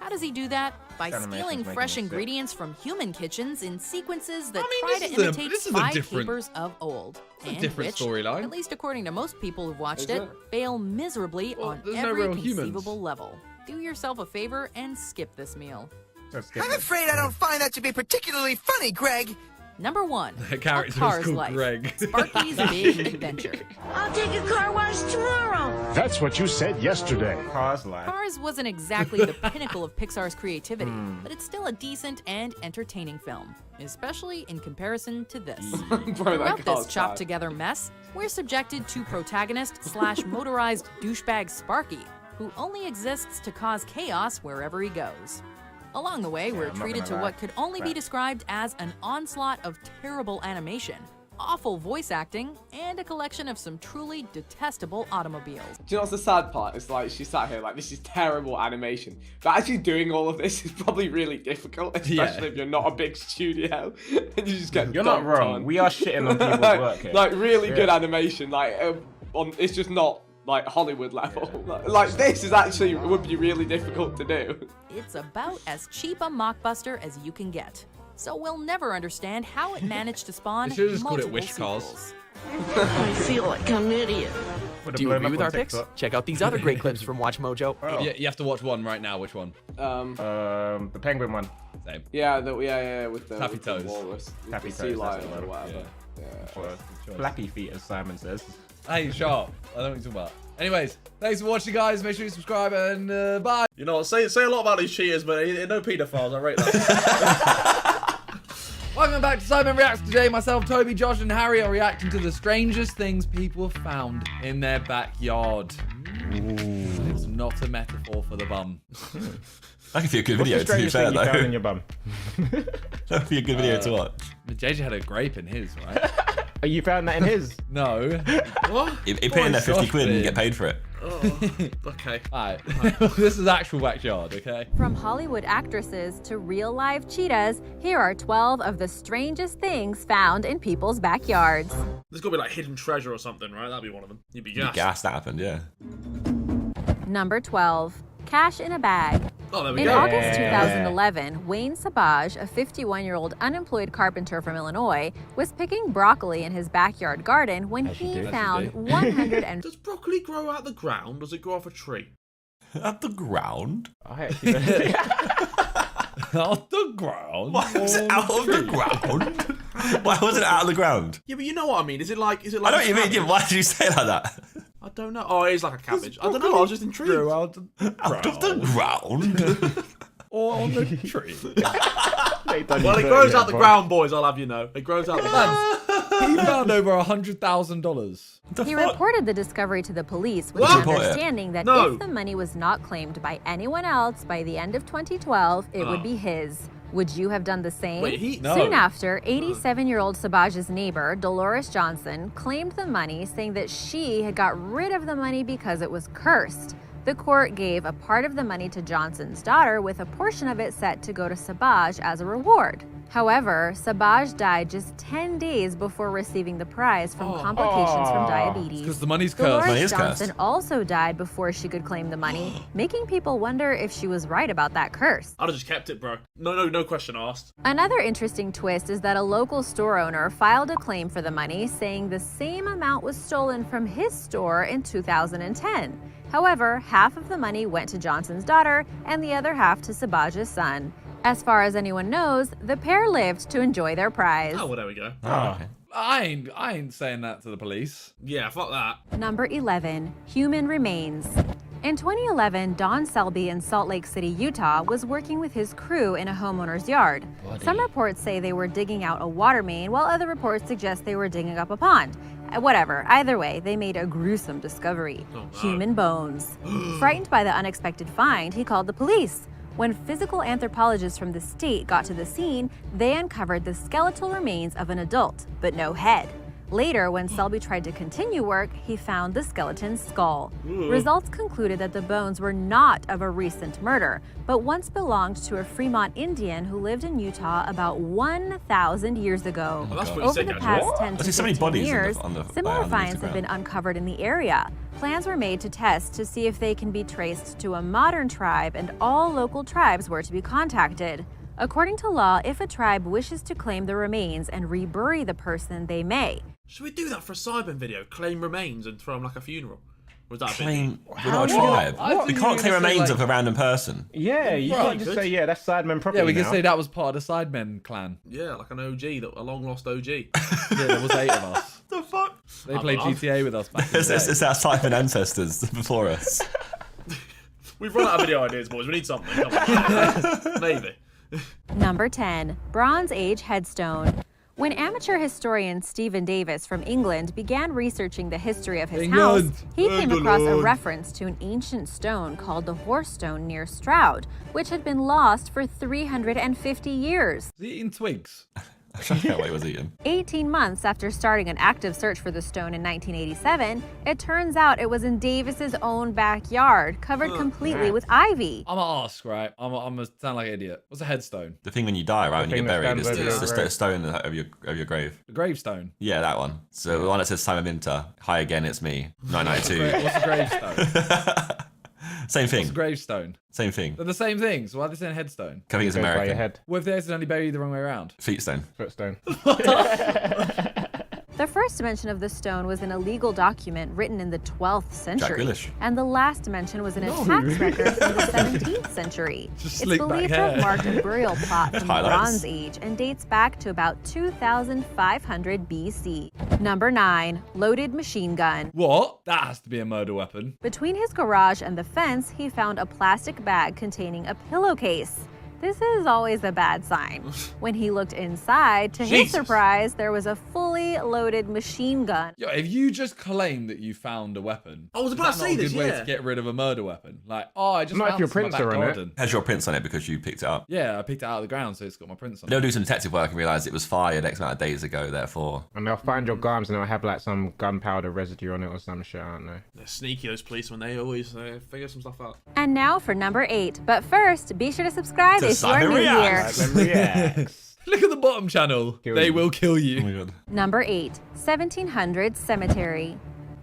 Speaker 9: How does he do that? By
Speaker 1: Animation's
Speaker 9: stealing
Speaker 1: making
Speaker 9: fresh
Speaker 1: me sick.
Speaker 9: ingredients from human kitchens in sequences that
Speaker 8: I mean,
Speaker 9: try
Speaker 8: this
Speaker 9: to
Speaker 8: is a-
Speaker 9: imitate
Speaker 8: this is a
Speaker 9: spy
Speaker 8: different-
Speaker 9: capers of old.
Speaker 8: a
Speaker 9: And
Speaker 8: different
Speaker 9: which,
Speaker 8: storyline.
Speaker 9: at least according to most people who've watched
Speaker 8: Is
Speaker 9: it,
Speaker 8: it?
Speaker 9: fail miserably on
Speaker 8: there's no
Speaker 9: every
Speaker 8: real humans.
Speaker 9: conceivable level. Do yourself a favor and skip this meal.
Speaker 12: I'm afraid I don't find that to be particularly funny, Greg.
Speaker 9: Number 1.
Speaker 8: The character is
Speaker 9: Cars
Speaker 8: called
Speaker 9: Life.
Speaker 8: Greg.
Speaker 9: Sparky's Big Adventure.
Speaker 13: I'll take a car wash tomorrow.
Speaker 10: That's what you said yesterday.
Speaker 1: Cars Life.
Speaker 9: Cars wasn't exactly the pinnacle of Pixar's creativity, but it's still a decent and entertaining film, especially in comparison to this.
Speaker 6: Bro,
Speaker 9: Throughout
Speaker 6: that
Speaker 9: this
Speaker 6: car's
Speaker 9: chopped
Speaker 6: bad.
Speaker 9: together mess, we're subjected to protagonist/motorized douchebag Sparky, who only exists to cause chaos wherever he goes. Along the way, we're
Speaker 1: I'm not
Speaker 9: treated
Speaker 1: gonna
Speaker 9: to
Speaker 1: lie.
Speaker 9: what could only be
Speaker 1: Right.
Speaker 9: described as an onslaught of terrible animation, awful voice acting, and a collection of some truly detestable automobiles.
Speaker 6: Do you know what's the sad part? It's like she sat here like, this is terrible animation. But actually doing all of this is probably really difficult, especially if you're not a big studio. And you just get
Speaker 1: You're not
Speaker 6: dumped
Speaker 1: wrong.
Speaker 6: on.
Speaker 1: We are shitting on people's work here.
Speaker 6: Like really good
Speaker 1: Yeah.
Speaker 6: animation. Like it's just not like Hollywood level. Like this is actually would be really difficult to do.
Speaker 9: It's about as cheap a mockbuster as you can get. So we'll never understand how it managed to spawn
Speaker 8: They should've just called it
Speaker 9: multiple
Speaker 8: Wish Cars.
Speaker 9: sequels.
Speaker 13: I feel like an idiot.
Speaker 1: Would've
Speaker 4: Do you
Speaker 1: blown
Speaker 4: agree
Speaker 1: up
Speaker 4: with
Speaker 1: on
Speaker 4: our picks?
Speaker 1: TikTok.
Speaker 4: Check out these other great clips from Watch Mojo.
Speaker 1: Oh.
Speaker 8: Yeah, you have to watch one right now. Which one?
Speaker 1: The penguin one.
Speaker 8: Same.
Speaker 6: Yeah, with the
Speaker 8: Taffy
Speaker 6: with the
Speaker 8: toes.
Speaker 6: walrus,
Speaker 1: Taffy
Speaker 6: the
Speaker 1: toes,
Speaker 6: sea lion
Speaker 1: that's the
Speaker 6: or
Speaker 1: word.
Speaker 6: whatever. Yeah.
Speaker 1: Flappy feet, as Simon says.
Speaker 8: Hey, sharp. I don't know what you're talking about. Anyways, thanks for watching, guys. Make sure you subscribe and bye.
Speaker 17: You know, say a lot about these cheaters, but they're no paedophiles. I rate that.
Speaker 8: Welcome back to Sidemen Reacts. Today, myself, Toby, Josh, and Harry are reacting to the strangest things people have found in their backyard. It's not a metaphor for the bum.
Speaker 2: That could be a good video,
Speaker 1: What's the
Speaker 2: to be
Speaker 1: strangest
Speaker 2: fair,
Speaker 1: thing you found in
Speaker 2: though.
Speaker 1: your bum?
Speaker 2: That would be a good video to watch.
Speaker 8: JJ had a grape in his, right?
Speaker 1: Oh, you found that in his?
Speaker 8: No.
Speaker 17: What?
Speaker 2: He put in there 50 quid and get paid for it.
Speaker 17: Okay.
Speaker 8: Alright. This is actual backyard, okay?
Speaker 18: From Hollywood actresses to real-life cheetahs, here are 12 of the strangest things found in people's backyards.
Speaker 17: There's got to be like hidden treasure or something, right? That'd be one of them. You'd be gassed.
Speaker 2: Gas, that happened, yeah.
Speaker 18: Number 12. Cash in a bag.
Speaker 17: Oh, there we
Speaker 18: In
Speaker 17: go.
Speaker 18: August 2011, Wayne Sabaj, a 51-year-old unemployed carpenter from Illinois, was picking broccoli in his backyard garden when he found 100 and
Speaker 17: Does broccoli grow out the ground, or does it grow off a tree?
Speaker 2: At the ground?
Speaker 1: I actually
Speaker 8: Off the ground?
Speaker 2: Why was it out of the ground? Why was it out of the ground?
Speaker 17: Yeah, but you know what I mean. Is it like?
Speaker 2: I know what you mean. Yeah, why did you say it like that?
Speaker 17: I don't know. Oh, it is like a cabbage. I don't know. I was just intrigued.
Speaker 8: Grew out of
Speaker 2: Out of the ground?
Speaker 8: or on the tree.
Speaker 17: Well, it grows out the ground, boys. I'll have you know. It grows out the ground.
Speaker 8: He found over $100,000.
Speaker 18: He reported the discovery to the police with
Speaker 17: What?
Speaker 18: the understanding that
Speaker 17: No.
Speaker 18: if the money was not claimed by anyone else by the end of 2012, it would
Speaker 17: Oh.
Speaker 18: be his. Would you have done the same?
Speaker 17: Wait,
Speaker 8: No.
Speaker 18: Soon after, 87-year-old Sabaj's neighbor, Dolores Johnson, claimed the money, saying that she had got rid of the money because it was cursed. The court gave a part of the money to Johnson's daughter, with a portion of it set to go to Sabaj as a reward. However, Sabaj died just 10 days before receiving the prize from complications from diabetes.
Speaker 8: Because the money's cursed.
Speaker 18: Dolores
Speaker 2: Money is
Speaker 18: Johnson
Speaker 2: cursed.
Speaker 18: also died before she could claim the money, making people wonder if she was right about that curse.
Speaker 17: I'd have just kept it, bro. No question asked.
Speaker 18: Another interesting twist is that a local store owner filed a claim for the money, saying the same amount was stolen from his store in 2010. However, half of the money went to Johnson's daughter and the other half to Sabaj's son. As far as anyone knows, the pair lived to enjoy their prize.
Speaker 17: Oh, well, there we go.
Speaker 2: Oh, okay.
Speaker 8: I ain't saying that to the police.
Speaker 17: Yeah, fuck that.
Speaker 18: Number 11. Human remains. In 2011, Don Selby in Salt Lake City, Utah, was working with his crew in a homeowner's yard. Some reports say they were digging out a water main, while other reports suggest they were digging up a pond. Whatever, either way, they made a gruesome discovery. Human bones. Frightened by the unexpected find, he called the police. When physical anthropologists from the state got to the scene, they uncovered the skeletal remains of an adult, but no head. Later, when Selby tried to continue work, he found the skeleton's skull.
Speaker 19: Ooh.
Speaker 18: Results concluded that the bones were not of a recent murder, but once belonged to a Fremont Indian who lived in Utah about 1,000 years ago.
Speaker 2: Oh, that's pretty
Speaker 18: Over
Speaker 2: sick,
Speaker 18: the
Speaker 2: actually.
Speaker 18: past
Speaker 2: What?
Speaker 18: 10
Speaker 2: I
Speaker 18: to
Speaker 2: see so many
Speaker 18: 15
Speaker 2: bodies
Speaker 18: years,
Speaker 2: on the
Speaker 18: similar
Speaker 2: underneath
Speaker 18: finds
Speaker 2: the
Speaker 18: have been
Speaker 2: ground.
Speaker 18: uncovered in the area. Plans were made to test to see if they can be traced to a modern tribe, and all local tribes were to be contacted. According to law, if a tribe wishes to claim the remains and rebury the person, they may.
Speaker 17: Should we do that for a Sidemen video? Claim remains and throw them like a funeral? Or is that a bit
Speaker 2: Claim.
Speaker 17: deep?
Speaker 2: We're not a tribe. We can't claim remains of a random person.
Speaker 1: Yeah, you can't just say, yeah, that's Sidemen property.
Speaker 3: Yeah, we can
Speaker 1: now.
Speaker 3: say that was part of the Sidemen clan.
Speaker 17: Yeah, like an OG, a long lost OG.
Speaker 3: Yeah, there was 8 of us.
Speaker 17: The fuck?
Speaker 3: They played GTA with us back in the day.
Speaker 2: It's our Sidemen ancestors before us.
Speaker 17: We've run out of video ideas, boys. We need something. Come on. Maybe.
Speaker 18: Number 10. Bronze Age Headstone. When amateur historian Stephen Davis from England began researching the history of his house, he came across a reference to an ancient stone called the Horse Stone near Stroud, which had been lost for 350 years.
Speaker 3: Is he eating twigs?
Speaker 2: I can't what he was eating.
Speaker 18: 18 months after starting an active search for the stone in 1987, it turns out it was in Davis's own backyard, covered completely with ivy.
Speaker 3: I'm gonna ask, right? I'm gonna sound like an idiot. What's a headstone?
Speaker 2: The thing when you die, right? When you get buried,
Speaker 1: stands
Speaker 2: it's
Speaker 1: over
Speaker 2: the
Speaker 1: your grave.
Speaker 2: stone of your grave.
Speaker 3: The gravestone.
Speaker 2: Yeah, that one. So the one that says Simon Minter. Hi again, it's me. 992.
Speaker 3: What's a gravestone?
Speaker 2: Same thing.
Speaker 3: What's a gravestone?
Speaker 2: Same thing.
Speaker 3: They're the same thing, so why are they saying headstone?
Speaker 2: I think it's
Speaker 1: Goes by
Speaker 2: American.
Speaker 1: your head.
Speaker 3: What if theirs is only buried the wrong way around?
Speaker 2: Feetstone.
Speaker 1: Footstone.
Speaker 18: The first mention of the stone was in a legal document written in the 12th century.
Speaker 2: Grealish.
Speaker 18: And the last mention was in a tax record from the 17th century.
Speaker 3: Just
Speaker 18: It's
Speaker 3: slick back
Speaker 18: believed to
Speaker 3: hair.
Speaker 18: have marked a burial plot from the
Speaker 2: Highlights.
Speaker 18: Bronze Age and dates back to about 2500 BC. Number 9. Loaded machine gun.
Speaker 3: What? That has to be a murder weapon.
Speaker 18: Between his garage and the fence, he found a plastic bag containing a pillowcase. This is always a bad sign. When he looked inside, to his
Speaker 17: Jesus.
Speaker 18: surprise, there was a fully loaded machine gun.
Speaker 3: Yo, if you just claim that you found a weapon,
Speaker 17: I was
Speaker 3: is
Speaker 17: about
Speaker 3: that
Speaker 17: to
Speaker 3: not
Speaker 17: say
Speaker 3: a good
Speaker 17: this,
Speaker 3: way
Speaker 17: yeah.
Speaker 3: to get rid of a murder weapon? Like, oh, I just
Speaker 1: Not if
Speaker 3: found
Speaker 1: your
Speaker 3: this in my
Speaker 1: prints
Speaker 3: back
Speaker 1: are on it.
Speaker 3: garden.
Speaker 2: Has your prints on it because you picked it up.
Speaker 3: Yeah, I picked it out of the ground, so it's got my prints on
Speaker 2: They'll
Speaker 3: it.
Speaker 2: do some detective work and realise it was fired X amount of days ago, therefore.
Speaker 1: And they'll find your gums and they'll have like some gunpowder residue on it or some shit, I don't know.
Speaker 17: They're sneaky, those policemen. They always figure some stuff out.
Speaker 18: And now for number 8. But first, be sure to subscribe
Speaker 2: To
Speaker 18: if you're
Speaker 2: Sidemen
Speaker 18: new
Speaker 2: Reacts.
Speaker 18: here.
Speaker 1: Sidemen Reacts.
Speaker 3: Look at the bottom channel.
Speaker 1: Kill
Speaker 3: They
Speaker 1: you.
Speaker 3: will kill
Speaker 2: Oh
Speaker 3: you.
Speaker 2: my god.
Speaker 18: Number 8. 1700 Cemetery.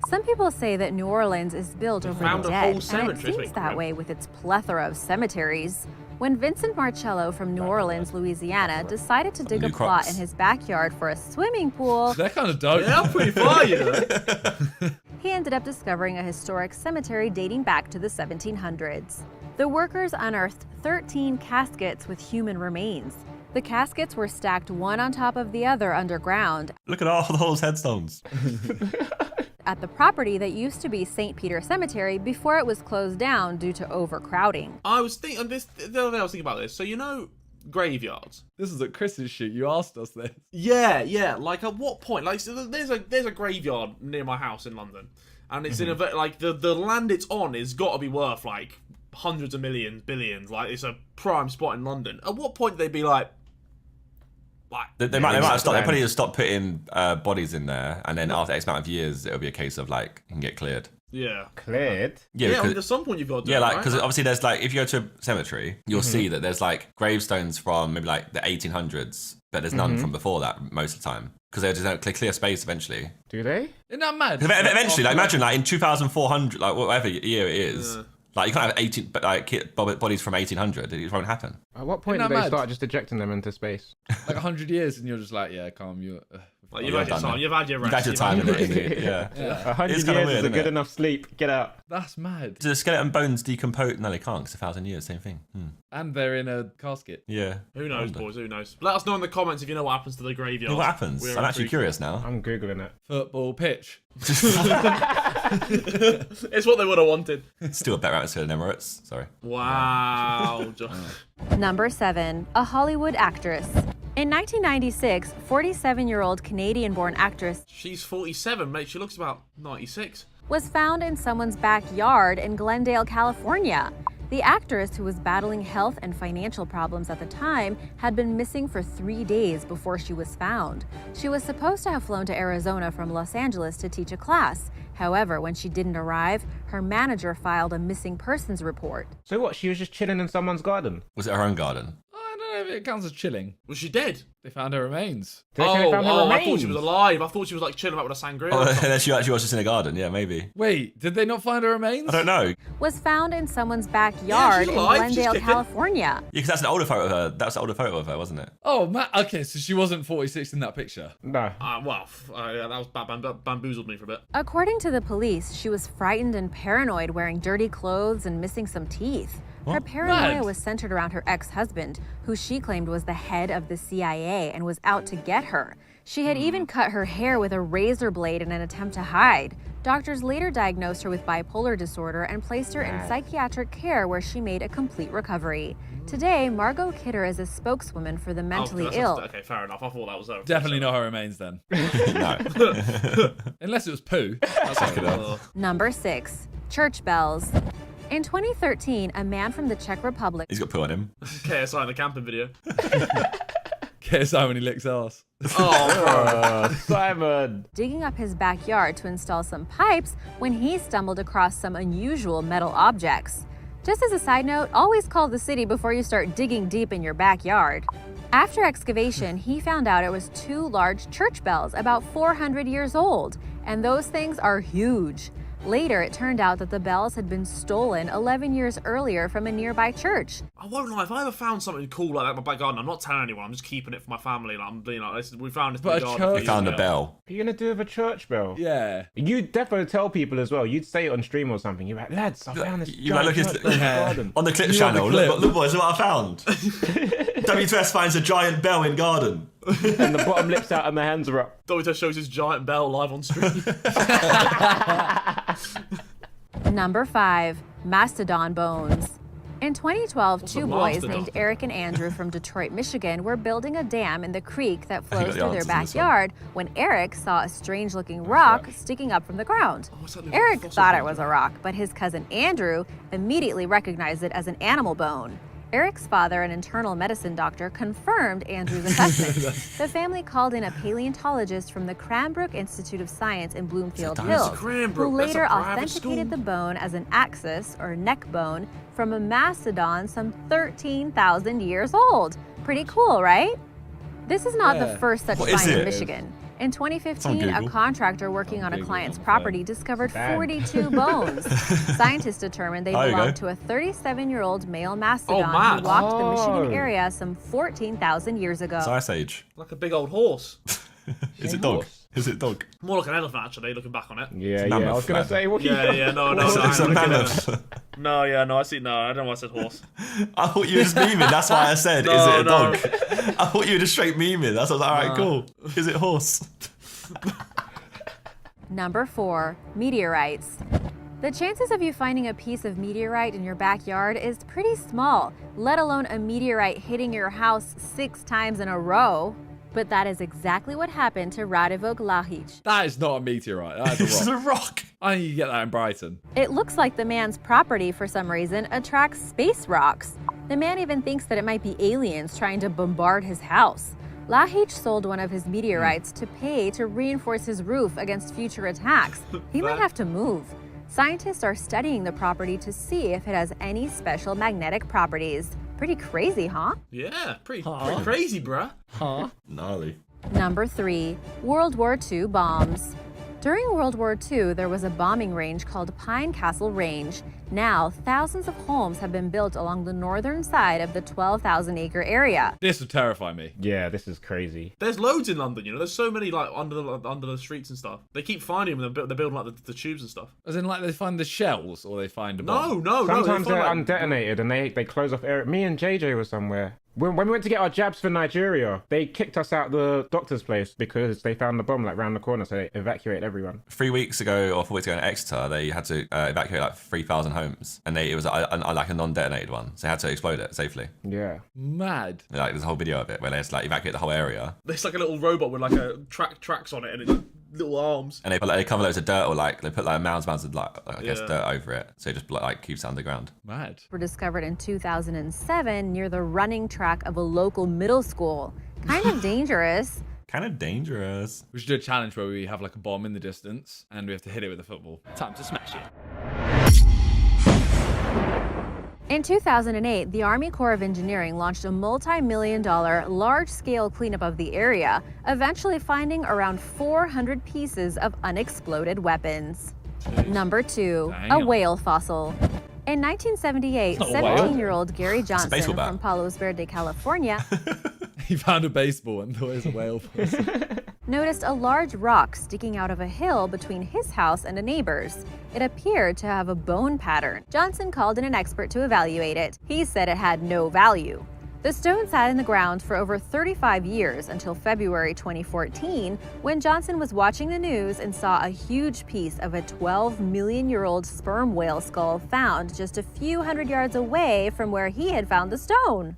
Speaker 18: Some people say that New Orleans is built over
Speaker 17: found
Speaker 18: the
Speaker 17: a
Speaker 18: dead,
Speaker 17: whole
Speaker 18: and it
Speaker 17: cemetery,
Speaker 18: seems that way with its plethora of cemeteries. When Vincent Marcello from New Orleans, Louisiana, decided to dig a
Speaker 2: New
Speaker 18: plot
Speaker 2: Crocs.
Speaker 18: in his backyard for a swimming pool,
Speaker 3: They're kind of dope.
Speaker 17: Yeah, I'm pretty far, you know.
Speaker 18: he ended up discovering a historic cemetery dating back to the 1700s. The workers unearthed 13 caskets with human remains. The caskets were stacked one on top of the other underground
Speaker 2: Look at all those headstones.
Speaker 18: at the property that used to be St. Peter Cemetery before it was closed down due to overcrowding.
Speaker 17: I was thinking this the other day. I was thinking about this. So you know, graveyards.
Speaker 3: This is at Chris's shoot. You asked us this.
Speaker 17: Yeah. Like at what point? Like so there's a graveyard near my house in London, and it's in a like the land it's on is got to be worth like hundreds of millions, billions. Like it's a prime spot in London. At what point do they be like?
Speaker 2: They might have stopped. They probably just stopped putting bodies in there, and then after X amount of years, it'll be a case of like you can get cleared.
Speaker 17: Yeah.
Speaker 1: Cleared?
Speaker 17: Yeah, at some point you've got to do
Speaker 2: yeah,
Speaker 17: it,
Speaker 2: like
Speaker 17: right?
Speaker 2: because obviously there's like if you go to a cemetery, you'll see that there's like gravestones from maybe like the 1800s, but there's none from before that most of the time because they just don't clear space eventually.
Speaker 1: Do they?
Speaker 3: Isn't that mad?
Speaker 2: Eventually, like imagine like in 2400, like whatever year it is.
Speaker 17: Yeah.
Speaker 2: Like you can't have 18, but like bodies from 1800. It won't happen.
Speaker 1: At what point do
Speaker 3: Isn't
Speaker 1: they
Speaker 3: that mad?
Speaker 1: start just ejecting them into space?
Speaker 3: Like 100 years, and you're just like, yeah, calm. You're.
Speaker 17: Like, you've had your time. You've had your
Speaker 2: You've
Speaker 17: rest.
Speaker 2: had your time in it. Yeah.
Speaker 1: 100
Speaker 2: It's
Speaker 1: years
Speaker 2: kinda
Speaker 1: is
Speaker 2: weird,
Speaker 1: a
Speaker 2: isn't
Speaker 1: good
Speaker 2: it?
Speaker 1: enough sleep. Get out.
Speaker 3: That's mad.
Speaker 2: Do the skeleton bones decompose? No, they can't. Because 1,000 years, same thing.
Speaker 3: And they're in a casket.
Speaker 2: Yeah.
Speaker 17: Who knows, boys? Who knows? Let us know in the comments if you know what happens to the graveyard.
Speaker 2: What happens? I'm actually curious now.
Speaker 1: I'm googling it.
Speaker 3: Football pitch.
Speaker 17: It's what they would have wanted.
Speaker 2: Still a better atmosphere than Emirates. Sorry.
Speaker 17: Wow.
Speaker 18: Number 7. A Hollywood actress. In 1996, 47-year-old Canadian-born actress
Speaker 17: She's 47, mate. She looks about 96.
Speaker 18: was found in someone's backyard in Glendale, California. The actress, who was battling health and financial problems at the time, had been missing for 3 days before she was found. She was supposed to have flown to Arizona from Los Angeles to teach a class. However, when she didn't arrive, her manager filed a missing persons report.
Speaker 1: So what? She was just chilling in someone's garden?
Speaker 2: Was it her own garden?
Speaker 3: I don't know if it counts as chilling.
Speaker 17: Was she dead?
Speaker 3: They found her remains.
Speaker 1: They found her
Speaker 17: I
Speaker 1: remains?
Speaker 17: thought she was alive. I thought she was like chilling out with a sangria.
Speaker 2: Oh, then she actually was just in a garden. Yeah, maybe.
Speaker 3: Wait, did they not find her remains?
Speaker 2: I don't know.
Speaker 18: Was found in someone's backyard in Glendale, California.
Speaker 2: Yeah, because that's an older photo of her. That's an older photo of her, wasn't it?
Speaker 3: Oh, okay, so she wasn't 46 in that picture.
Speaker 1: No.
Speaker 17: Yeah, that was bamboozled me for a bit.
Speaker 18: According to the police, she was frightened and paranoid, wearing dirty clothes and missing some teeth. Her paranoia was centered around her ex-husband, who she claimed was the head of the CIA and was out to get her. She had even cut her hair with a razor blade in an attempt to hide. Doctors later diagnosed her with bipolar disorder and placed her in psychiatric care, where she made a complete recovery. Today, Margot Kidder is a spokeswoman for the mentally ill.
Speaker 17: Okay, fair enough. I thought that was her.
Speaker 3: Definitely not her remains then.
Speaker 2: No.
Speaker 3: Unless it was poo. That's
Speaker 18: Number 6. Church bells. In 2013, a man from the Czech Republic...
Speaker 2: He's got poo on him.
Speaker 17: KSI in the camping video.
Speaker 3: KSI when he licks ass.
Speaker 1: Simon!
Speaker 18: ...digging up his backyard to install some pipes when he stumbled across some unusual metal objects. Just as a side note, always call the city before you start digging deep in your backyard. After excavation, he found out it was 2 large church bells about 400 years old, and those things are huge. Later, it turned out that the bells had been stolen 11 years earlier from a nearby church.
Speaker 17: I won't lie, if I ever found something cool like that in my back garden, I'm not telling anyone, I'm just keeping it for my family. Like, we found this in the garden.
Speaker 2: We found a bell.
Speaker 1: What are you going to do with a church bell?
Speaker 3: Yeah.
Speaker 1: You'd definitely tell people as well. You'd say it on stream or something. You're like, lads, I found this giant church bell in the garden.
Speaker 2: On the Clips channel. Look, boys, what I found. W2S finds a giant bell in garden.
Speaker 1: And the bottom lip's out and the hands are up.
Speaker 17: W2S shows his giant bell live on stream.
Speaker 18: Number 5. Mastodon bones. In 2012, 2 boys named Eric and Andrew from Detroit, Michigan were building a dam in the creek that flows through their backyard when Eric saw a strange-looking rock sticking up from the ground. Eric thought it was a rock, but his cousin Andrew immediately recognized it as an animal bone. Eric's father, an internal medicine doctor, confirmed Andrew's assessment. The family called in a paleontologist from the Cranbrook Institute of Science in Bloomfield Hills, who later authenticated the bone as an axis, or neck bone, from a mastodon some 13,000 years old. Pretty cool, right? This is not the first such find in Michigan. In 2015, a contractor working on a client's property discovered 42 bones. Scientists determined they belonged to a 37-year-old male mastodon who walked the Michigan area some 14,000 years ago.
Speaker 2: It's Ice Age.
Speaker 17: Like a big old horse.
Speaker 2: Is it dog? Is it dog?
Speaker 17: More like an elephant, actually, looking back on it.
Speaker 1: Yeah. I was going to say, what
Speaker 2: It's a mammoth.
Speaker 17: I don't know why I said horse.
Speaker 2: I thought you were just memeing. That's why I said, is it a dog? I thought you were just straight memeing. That's why I was like, all right, cool. Is it horse?
Speaker 18: Number 4. Meteorites. The chances of you finding a piece of meteorite in your backyard is pretty small, let alone a meteorite hitting your house 6 times in a row. But that is exactly what happened to Radivog Lahic.
Speaker 3: That is not a meteorite. That is a rock.
Speaker 2: This is a rock.
Speaker 3: I think you get that in Brighton.
Speaker 18: It looks like the man's property, for some reason, attracts space rocks. The man even thinks that it might be aliens trying to bombard his house. Lahic sold one of his meteorites to pay to reinforce his roof against future attacks. He might have to move. Scientists are studying the property to see if it has any special magnetic properties. Pretty crazy, huh?
Speaker 17: Yeah, pretty crazy, bruh.
Speaker 2: Gnarly.
Speaker 18: Number 3. World War II bombs. During World War II, there was a bombing range called Pine Castle Range. Now, thousands of homes have been built along the northern side of the 12,000-acre area.
Speaker 3: This would terrify me.
Speaker 1: Yeah, this is crazy.
Speaker 17: There's loads in London, you know. There's so many, like, under the streets and stuff. They keep finding them. They're building, like, the tubes and stuff.
Speaker 3: As in, like, they find the shells, or they find a bomb?
Speaker 17: No.
Speaker 1: Sometimes they're undetonated, and they close off area. Me and JJ were somewhere. When we went to get our jabs for Nigeria, they kicked us out the doctor's place because they found the bomb like round the corner, so they evacuated everyone.
Speaker 2: 3 weeks ago or 4 weeks ago in Exeter, they had to evacuate like 3,000 homes, and it was like a non-detonated one, so they had to explode it safely.
Speaker 1: Yeah.
Speaker 3: Mad.
Speaker 2: Like there's a whole video of it where they just like evacuate the whole area.
Speaker 17: There's like a little robot with like a tracks on it, and it little arms.
Speaker 2: And they cover loads of dirt, or like they put like mounds of like I guess
Speaker 17: Yeah.
Speaker 2: dirt over it, so it just like keeps it underground.
Speaker 3: Mad.
Speaker 18: Were discovered in 2007 near the running track of a local middle school. Kind of dangerous.
Speaker 2: Kind of dangerous.
Speaker 3: We should do a challenge where we have like a bomb in the distance and we have to hit it with a football.
Speaker 14: Time to smash it.
Speaker 18: In 2008, the Army Corps of Engineering launched a multi-million-dollar, large-scale cleanup of the area, eventually finding around 400 pieces of unexploded weapons. Number 2, a
Speaker 3: Damn.
Speaker 18: whale fossil. In 1978,
Speaker 3: Not a whale.
Speaker 18: 17-year-old Gary Johnson
Speaker 2: baseball bat.
Speaker 18: from Palos Verde, California,
Speaker 3: He found a baseball and thought it was a whale.
Speaker 18: noticed a large rock sticking out of a hill between his house and a neighbor's. It appeared to have a bone pattern. Johnson called in an expert to evaluate it. He said it had no value. The stone sat in the ground for over 35 years until February 2014, when Johnson was watching the news and saw a huge piece of a 12-million-year-old sperm whale skull found just a few hundred yards away from where he had found the stone.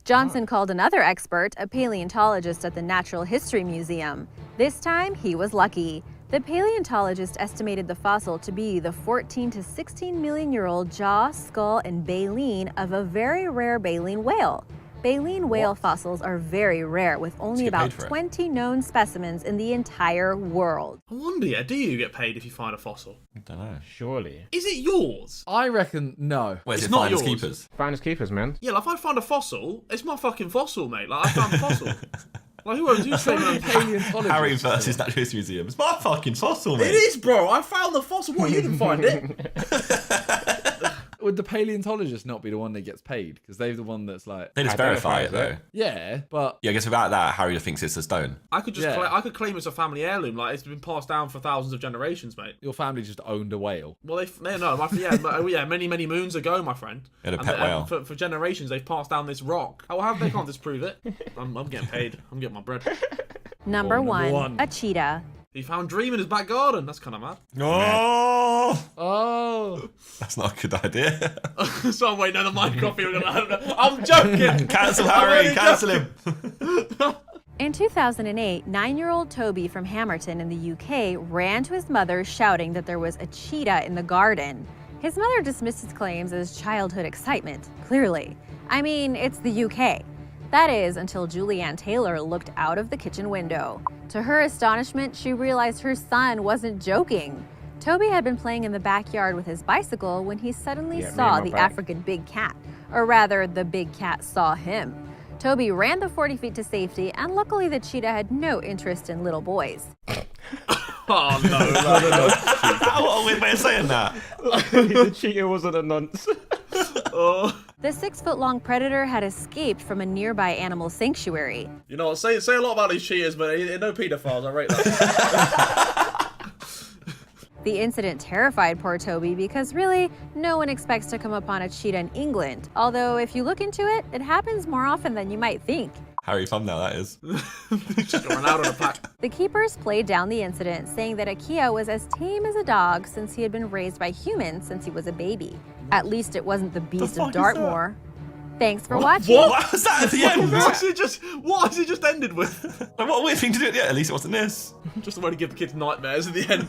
Speaker 18: Johnson called another expert, a paleontologist at the Natural History Museum. This time, he was lucky. The paleontologist estimated the fossil to be the 14 to 16 million-year-old jaw, skull, and baleen of a very rare baleen whale. Baleen whale fossils are very rare, with only
Speaker 2: get
Speaker 18: about
Speaker 2: paid for it.
Speaker 18: 20 known specimens in the entire world.
Speaker 17: I wonder, yeah, do you get paid if you find a fossil?
Speaker 2: I don't know.
Speaker 1: Surely.
Speaker 17: Is it yours?
Speaker 3: I reckon no.
Speaker 2: Wait, is
Speaker 17: It's
Speaker 2: it
Speaker 17: not
Speaker 2: finders
Speaker 17: yours.
Speaker 2: keepers?
Speaker 1: Finders keepers, man.
Speaker 17: Yeah, like if I find a fossil, it's my fucking fossil, mate. Like I found a fossil. Like who owns you saying
Speaker 3: Paleontologist.
Speaker 2: Harry versus Natural History Museum. It's my fucking fossil, mate.
Speaker 17: It is, bro. I found the fossil. What? You didn't find it?
Speaker 3: Would the paleontologist not be the one that gets paid? Because they're the one that's like,
Speaker 2: They just verify it though.
Speaker 3: yeah, but
Speaker 2: Yeah, I guess without that, Harry thinks it's a stone.
Speaker 17: I could just
Speaker 3: Yeah.
Speaker 17: I could claim it's a family heirloom. Like it's been passed down for thousands of generations, mate.
Speaker 3: your family just owned a whale.
Speaker 17: Well, many moons ago, my friend.
Speaker 2: Had a
Speaker 17: And
Speaker 2: pet
Speaker 17: they-
Speaker 2: whale.
Speaker 17: For generations, they've passed down this rock. How have they can't disprove it? I'm getting paid. I'm getting my bread.
Speaker 18: Number
Speaker 3: number
Speaker 18: 1,
Speaker 3: one.
Speaker 18: a cheetah.
Speaker 17: He found Dream in his back garden. That's kind of mad.
Speaker 2: Oh,
Speaker 3: Oh,
Speaker 2: that's not a good idea.
Speaker 17: So I'm waiting on the mic coffee. I'm joking.
Speaker 2: Cancel
Speaker 17: I'm
Speaker 2: Harry.
Speaker 17: only
Speaker 2: Cancel him.
Speaker 18: In 2008, 9-year-old Toby from Hamerton in the UK ran to his mother shouting that there was a cheetah in the garden. His mother dismissed his claims as childhood excitement, clearly. I mean, it's the UK. That is, until Julianne Taylor looked out of the kitchen window. To her astonishment, she realized her son wasn't joking. Toby had been playing in the backyard with his bicycle when he suddenly
Speaker 1: Yeah, me
Speaker 18: saw
Speaker 1: and my
Speaker 18: the
Speaker 1: back.
Speaker 18: African big cat. Or rather, the big cat saw him. Toby ran the 40 feet to safety, and luckily the cheetah had no interest in little boys.
Speaker 17: Oh no!
Speaker 2: What a weird way of saying that.
Speaker 1: The cheetah wasn't a nonce.
Speaker 17: Oh.
Speaker 18: The 6-foot-long predator had escaped from a nearby animal sanctuary.
Speaker 17: You know what? Say a lot about these cheaters, but they're no paedophiles. I rate that.
Speaker 18: The incident terrified poor Toby because really, no one expects to come upon a cheetah in England. Although if you look into it, it happens more often than you might think.
Speaker 2: Harry thumbnail, that is.
Speaker 17: Just going out on a pack.
Speaker 18: The keepers played down the incident, saying that Akia was as tame as a dog since he had been raised by humans since he was a baby. At least it wasn't the beast
Speaker 2: fuck
Speaker 18: of
Speaker 2: is
Speaker 18: Dartmoor. Thanks for watching.
Speaker 2: What was that at the end?
Speaker 17: What has it just ended with?
Speaker 2: What a weird thing to do. Yeah, at least it wasn't this.
Speaker 17: Just a way to give the kids nightmares at the end.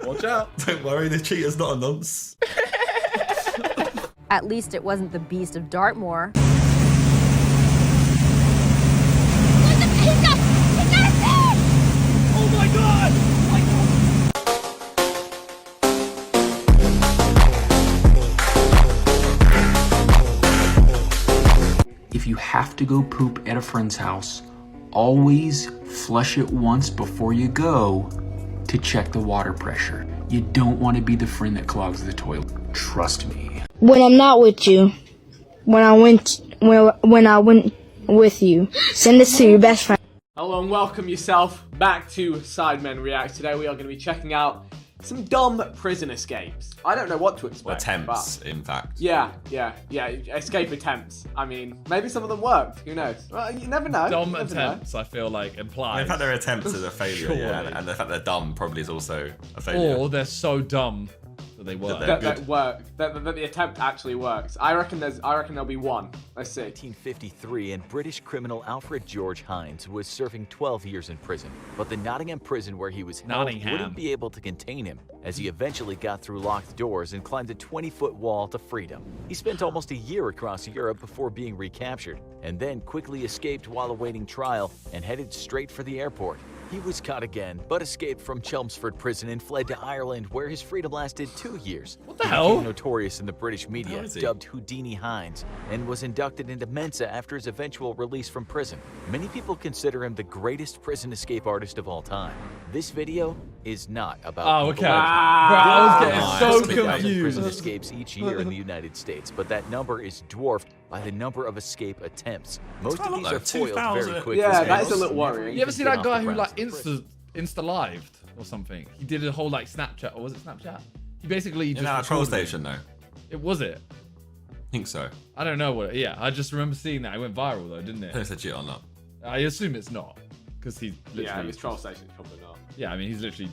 Speaker 17: Watch out.
Speaker 2: Don't worry, the cheater's not a nonce.
Speaker 18: At least it wasn't the beast of Dartmoor.
Speaker 17: Oh my god!
Speaker 19: If you have to go poop at a friend's house, always flush it once before you go to check the water pressure. You don't want to be the friend that clogs the toilet. Trust me.
Speaker 20: When I'm not with you, when I went with you, send this to your best friend.
Speaker 6: Hello and welcome yourself back to Sidemen React. Today we are going to be checking out some dumb prison escapes. I don't know what to expect.
Speaker 2: Attempts, in fact.
Speaker 6: Yeah, escape attempts. I mean, maybe some of them worked. Who knows? Well, you never know.
Speaker 3: dumb
Speaker 6: You never
Speaker 3: attempts, I feel like, implies.
Speaker 2: In fact, their attempts is a failure, yeah,
Speaker 3: Surely.
Speaker 2: and the fact they're dumb probably is also a failure.
Speaker 3: Or they're so dumb
Speaker 8: that they work.
Speaker 6: That worked. That the attempt actually works. I reckon there'll be one. Let's see.
Speaker 5: 1953, and British criminal Alfred George Hines was serving 12 years in prison. But the Nottingham prison where he was held wouldn't be able to contain him, as he eventually got through locked doors and climbed a 20-foot wall to freedom. He spent almost a year across Europe before being recaptured, and then quickly escaped while awaiting trial and headed straight for the airport. He was caught again, but escaped from Chelmsford prison and fled to Ireland, where his freedom lasted 2 years.
Speaker 8: What the hell?
Speaker 5: He became notorious in the British media, dubbed Houdini Hines, and was inducted into Mensa after his eventual release from prison. Many people consider him the greatest prison escape artist of all time. This video is not about
Speaker 8: okay.
Speaker 5: people
Speaker 8: Bro, I was getting so
Speaker 5: confused. Prison
Speaker 8: confused.
Speaker 5: escapes each year in the United States, but that number is dwarfed by the number of escape attempts. Most of these are foiled very quickly.
Speaker 6: Yeah, that is a little worrying.
Speaker 8: You ever see that guy who like Insta lived or something? He did a whole like Snapchat, or was it Snapchat? He basically just
Speaker 2: a troll station though.
Speaker 8: It was it.
Speaker 2: I think so.
Speaker 8: I don't know what. Yeah, I just remember seeing that. It went viral though, didn't it?
Speaker 2: If it's legit or not.
Speaker 8: I assume it's not, because he's literally.
Speaker 6: Yeah, his troll station probably not.
Speaker 8: Yeah, I mean he's literally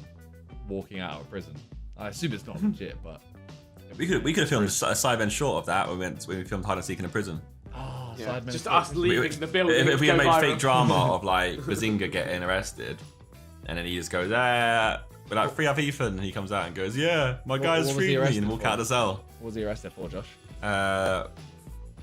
Speaker 8: walking out of prison. I assume it's not legit, but
Speaker 2: we could have filmed a Sidemen short of that when we filmed hide and seek in a prison.
Speaker 8: Oh,
Speaker 6: yeah. Just us leaving the building.
Speaker 2: If we had made fake drama of like Bazinga getting arrested, and then he just goes, we're like, free up Ethan, and he comes out and goes, yeah, my guy's freed me, and walk out the cell.
Speaker 8: What was he arrested for, Josh?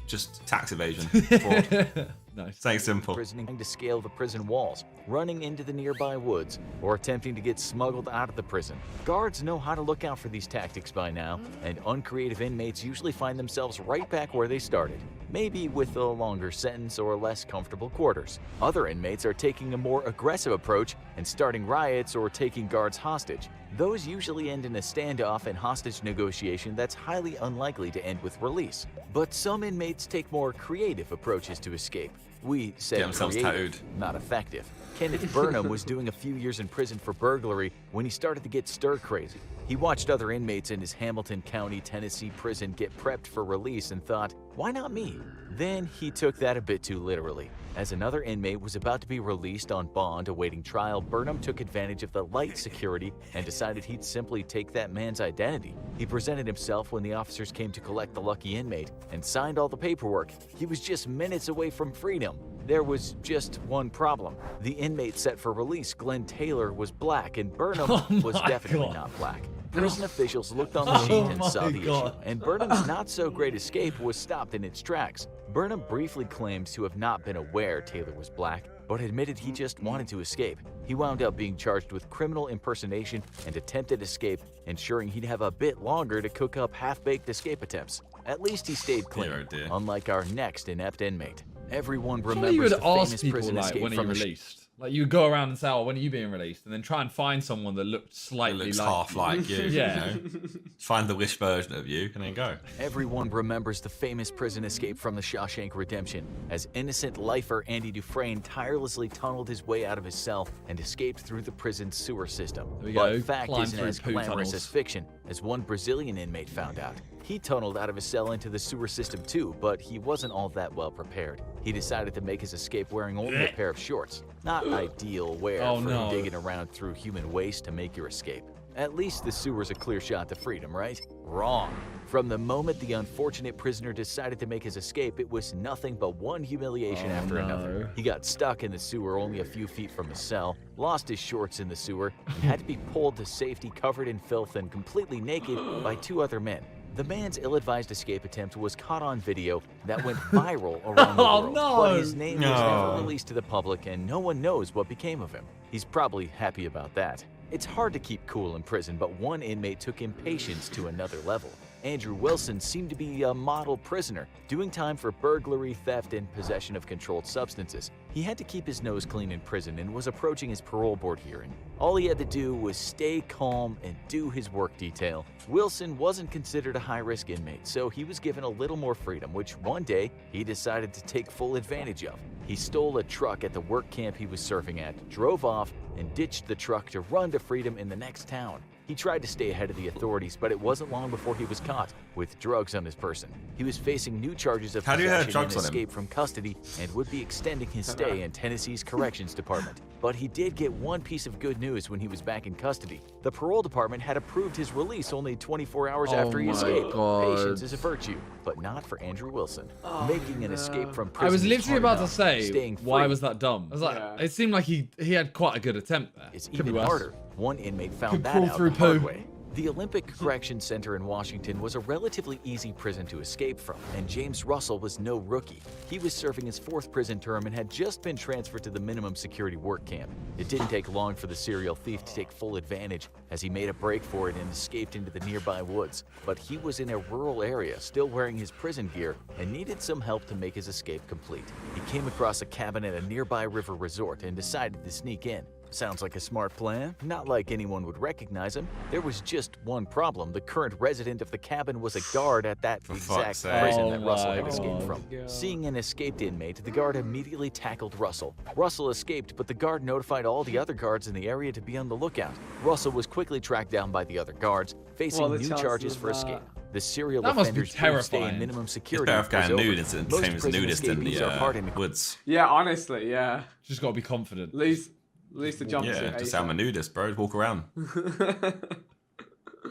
Speaker 2: Just tax evasion. Fraud.
Speaker 8: Nice.
Speaker 5: Saying simple. Prisoning to scale the prison walls, running into the nearby woods, or attempting to get smuggled out of the prison. Guards know how to look out for these tactics by now, and uncreative inmates usually find themselves right back where they started, maybe with a longer sentence or less comfortable quarters. Other inmates are taking a more aggressive approach and starting riots or taking guards hostage. Those usually end in a standoff and hostage negotiation that's highly unlikely to end with release. But some inmates take more creative approaches to escape. We say creative, not effective. Kenneth Burnham was doing a few years in prison for burglary when he started to get stir-crazy. He watched other inmates in his Hamilton County, Tennessee prison get prepped for release and thought, why not me? Then he took that a bit too literally. As another inmate was about to be released on bond awaiting trial, Burnham took advantage of the light security and decided he'd simply take that man's identity. He presented himself when the officers came to collect the lucky inmate and signed all the paperwork. He was just minutes away from freedom. There was just one problem. The inmate set for release, Glenn Taylor, was black and Burnham was definitely not black. Prison officials looked on the sheet and saw the issue, and Burnham's not-so-great escape was stopped in its tracks. Burnham briefly claims to have not been aware Taylor was black, but admitted he just wanted to escape. He wound up being charged with criminal impersonation and attempted escape, ensuring he'd have a bit longer to cook up half-baked escape attempts. At least he stayed clean, unlike our next inept inmate. Everyone remembers the famous prison escape
Speaker 8: when
Speaker 5: from
Speaker 8: he released. Like you would go around and say, "Oh, when are you being released?" And then try and find someone that looked slightly like
Speaker 2: half like you.
Speaker 8: Yeah.
Speaker 2: You know? Find the wish version of you, and then go.
Speaker 5: Everyone remembers the famous prison escape from the Shawshank Redemption, as innocent lifer Andy Dufresne tirelessly tunneled his way out of his cell and escaped through the prison's sewer system. But fact isn't as glamorous as fiction, as one Brazilian inmate found out. He tunneled out of his cell into the sewer system too, but he wasn't all that well prepared. He decided to make his escape wearing only a pair of shorts. Not ideal wear for digging around through human waste to make your escape. At least the sewer's a clear shot to freedom, right? Wrong. From the moment the unfortunate prisoner decided to make his escape, it was nothing but one humiliation after another. He got stuck in the sewer only a few feet from his cell, lost his shorts in the sewer, and had to be pulled to safety covered in filth and completely naked by two other men. The man's ill-advised escape attempt was caught on video that went viral around the world, but his name was never released to the public and no one knows what became of him. He's probably happy about that. It's hard to keep cool in prison, but one inmate took impatience to another level. Andrew Wilson seemed to be a model prisoner, doing time for burglary, theft, and possession of controlled substances. He had to keep his nose clean in prison and was approaching his parole board hearing. All he had to do was stay calm and do his work detail. Wilson wasn't considered a high-risk inmate, so he was given a little more freedom, which one day he decided to take full advantage of. He stole a truck at the work camp he was serving at, drove off, and ditched the truck to run to freedom in the next town.
Speaker 21: He tried to stay ahead of the authorities, but it wasn't long before he was caught with drugs on his person. He was facing new charges of possession and escape from custody and would be extending his stay in Tennessee's Corrections Department. But he did get one piece of good news when he was back in custody. The parole department had approved his release only 24 hours after he escaped. Patience is a virtue, but not for Andrew Wilson. Making an escape from prison.
Speaker 8: I was literally about to
Speaker 21: enough.
Speaker 8: say,
Speaker 21: Staying
Speaker 8: why
Speaker 21: free
Speaker 8: was that dumb? I was like, it seemed like he had quite a good attempt there.
Speaker 21: It's
Speaker 8: Could be
Speaker 21: even
Speaker 8: worse.
Speaker 21: harder. One inmate found
Speaker 8: Could
Speaker 21: that
Speaker 8: crawl
Speaker 21: out
Speaker 8: through
Speaker 21: the hard
Speaker 8: poo.
Speaker 21: way. The Olympic Correction Center in Washington was a relatively easy prison to escape from, and James Russell was no rookie. He was serving his 4th prison term and had just been transferred to the minimum security work camp. It didn't take long for the serial thief to take full advantage as he made a break for it and escaped into the nearby woods. But he was in a rural area, still wearing his prison gear, and needed some help to make his escape complete. He came across a cabin at a nearby river resort and decided to sneak in. Sounds like a smart plan. Not like anyone would recognize him. There was just one problem. The current resident of the cabin was a guard at that exact prison that Russell had escaped from. Seeing an escaped inmate, the guard immediately tackled Russell. Russell escaped, but the guard notified all the other guards in the area to be on the lookout. Russell was quickly tracked down by the other guards, facing new charges for escape. The serial offenders would stay in minimum security.
Speaker 2: It's better
Speaker 21: was
Speaker 2: guy
Speaker 21: over.
Speaker 2: nude. It's the
Speaker 21: Most
Speaker 2: same as
Speaker 21: prison
Speaker 2: nudist in
Speaker 21: escapees are part in
Speaker 2: the woods.
Speaker 6: Yeah, honestly, yeah.
Speaker 8: Just gotta be confident.
Speaker 6: At least the jumpsuit.
Speaker 2: Yeah, just I'm a nudist, bro. Walk around.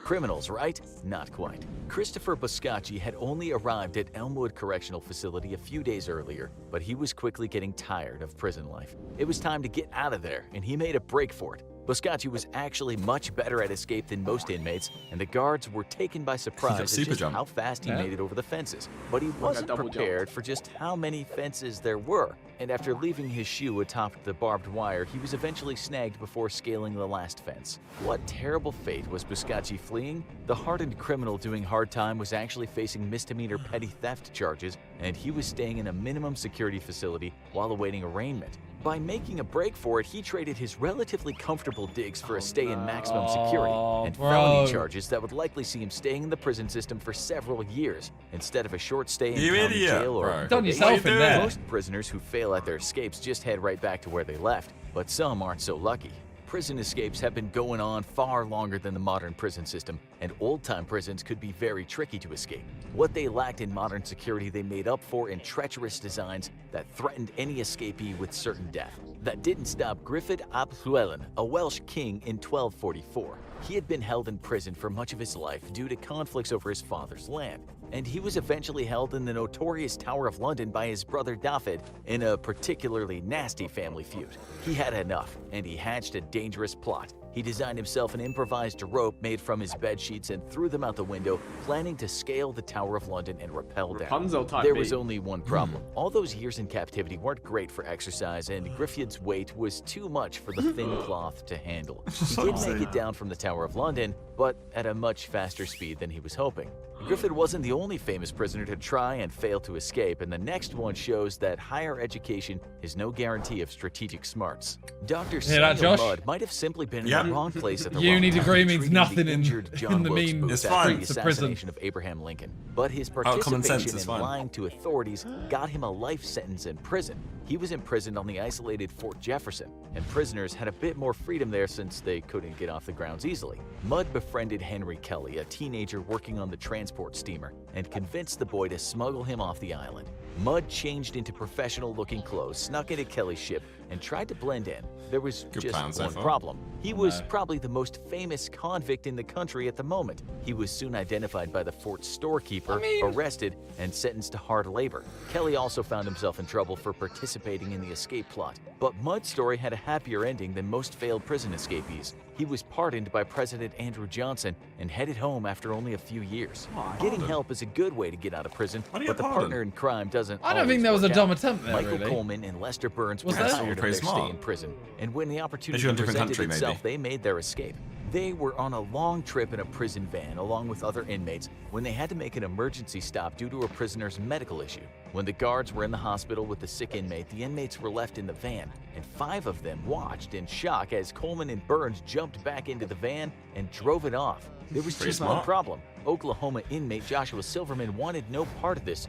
Speaker 21: Criminals, right? Not quite. Christopher Boscacci had only arrived at Elmwood Correctional Facility a few days earlier, but he was quickly getting tired of prison life. It was time to get out of there, and he made a break for it. Boscacci was actually much better at escape than most inmates, and the guards were taken by surprise at just how fast he made it over the fences. But he wasn't prepared for just how many fences there were, and after leaving his shoe atop the barbed wire, he was eventually snagged before scaling the last fence. What terrible fate was Boscacci fleeing? The hardened criminal doing hard time was actually facing misdemeanor petty theft charges, and he was staying in a minimum security facility while awaiting arraignment. By making a break for it, he traded his relatively comfortable digs for a stay in maximum security and felony charges that would likely see him staying in the prison system for several years instead of a short stay in county jail or
Speaker 8: done yourself in there.
Speaker 21: Most prisoners who fail at their escapes just head right back to where they left, but some aren't so lucky. Prison escapes have been going on far longer than the modern prison system, and old-time prisons could be very tricky to escape. What they lacked in modern security, they made up for in treacherous designs that threatened any escapee with certain death. That didn't stop Griffith ap Llywelyn, a Welsh king, in 1244. He had been held in prison for much of his life due to conflicts over his father's land, and he was eventually held in the notorious Tower of London by his brother Dafydd in a particularly nasty family feud. He had enough, and he hatched a dangerous plot. He designed himself an improvised rope made from his bed sheets and threw them out the window, planning to scale the Tower of London and rappel down. There was only one problem. All those years in captivity weren't great for exercise, and Griffith's weight was too much for the thin cloth to handle. He did make it down from the Tower of London, but at a much faster speed than he was hoping. Griffith wasn't the only famous prisoner to try and fail to escape, and the next one shows that higher education is no guarantee of strategic smarts. Dr. Samuel Mudd might have simply been in the wrong place at the wrong
Speaker 8: Uni
Speaker 21: time,
Speaker 8: degree means
Speaker 21: treating
Speaker 8: nothing
Speaker 21: the
Speaker 8: in
Speaker 21: injured John
Speaker 8: the
Speaker 21: Wilkes
Speaker 8: mean
Speaker 21: Booth
Speaker 8: it's
Speaker 21: after
Speaker 8: fine.
Speaker 21: the
Speaker 8: It's a prison.
Speaker 21: assassination of Abraham Lincoln. But his
Speaker 2: common sense
Speaker 21: participation
Speaker 2: is
Speaker 21: in
Speaker 2: fine.
Speaker 21: lying to authorities got him a life sentence in prison. He was imprisoned on the isolated Fort Jefferson, and prisoners had a bit more freedom there since they couldn't get off the grounds easily. Mudd befriended Henry Kelly, a teenager working on the transport steamer, and convinced the boy to smuggle him off the island. Mudd changed into professional-looking clothes, snuck into Kelly's ship, and tried to blend in. There was just one problem. He was probably the most famous convict in the country at the moment. He was soon identified by the fort's storekeeper, arrested, and sentenced to hard labor. Kelly also found himself in trouble for participating in the escape plot. But Mudd's story had a happier ending than most failed prison escapees. He was pardoned by President Andrew Johnson and headed home after only a few years. Getting help is a good way to get out of prison, but the partner in crime doesn't
Speaker 8: I don't think there was a dumb attempt there,
Speaker 21: Michael
Speaker 8: really.
Speaker 21: Coleman and Lester Burns
Speaker 8: Was
Speaker 21: were
Speaker 8: there?
Speaker 21: tired of
Speaker 2: Pretty
Speaker 21: their
Speaker 2: smart.
Speaker 21: stay in prison, and when the opportunity
Speaker 2: Maybe in a different
Speaker 21: presented
Speaker 2: country,
Speaker 21: itself,
Speaker 2: maybe.
Speaker 21: they made their escape. They were on a long trip in a prison van along with other inmates when they had to make an emergency stop due to a prisoner's medical issue. When the guards were in the hospital with the sick inmate, the inmates were left in the van, and 5 of them watched in shock as Coleman and Burns jumped back into the van and drove it off. There was
Speaker 2: Pretty
Speaker 21: just one
Speaker 2: smart.
Speaker 21: problem. Oklahoma inmate Joshua Silverman wanted no part of this,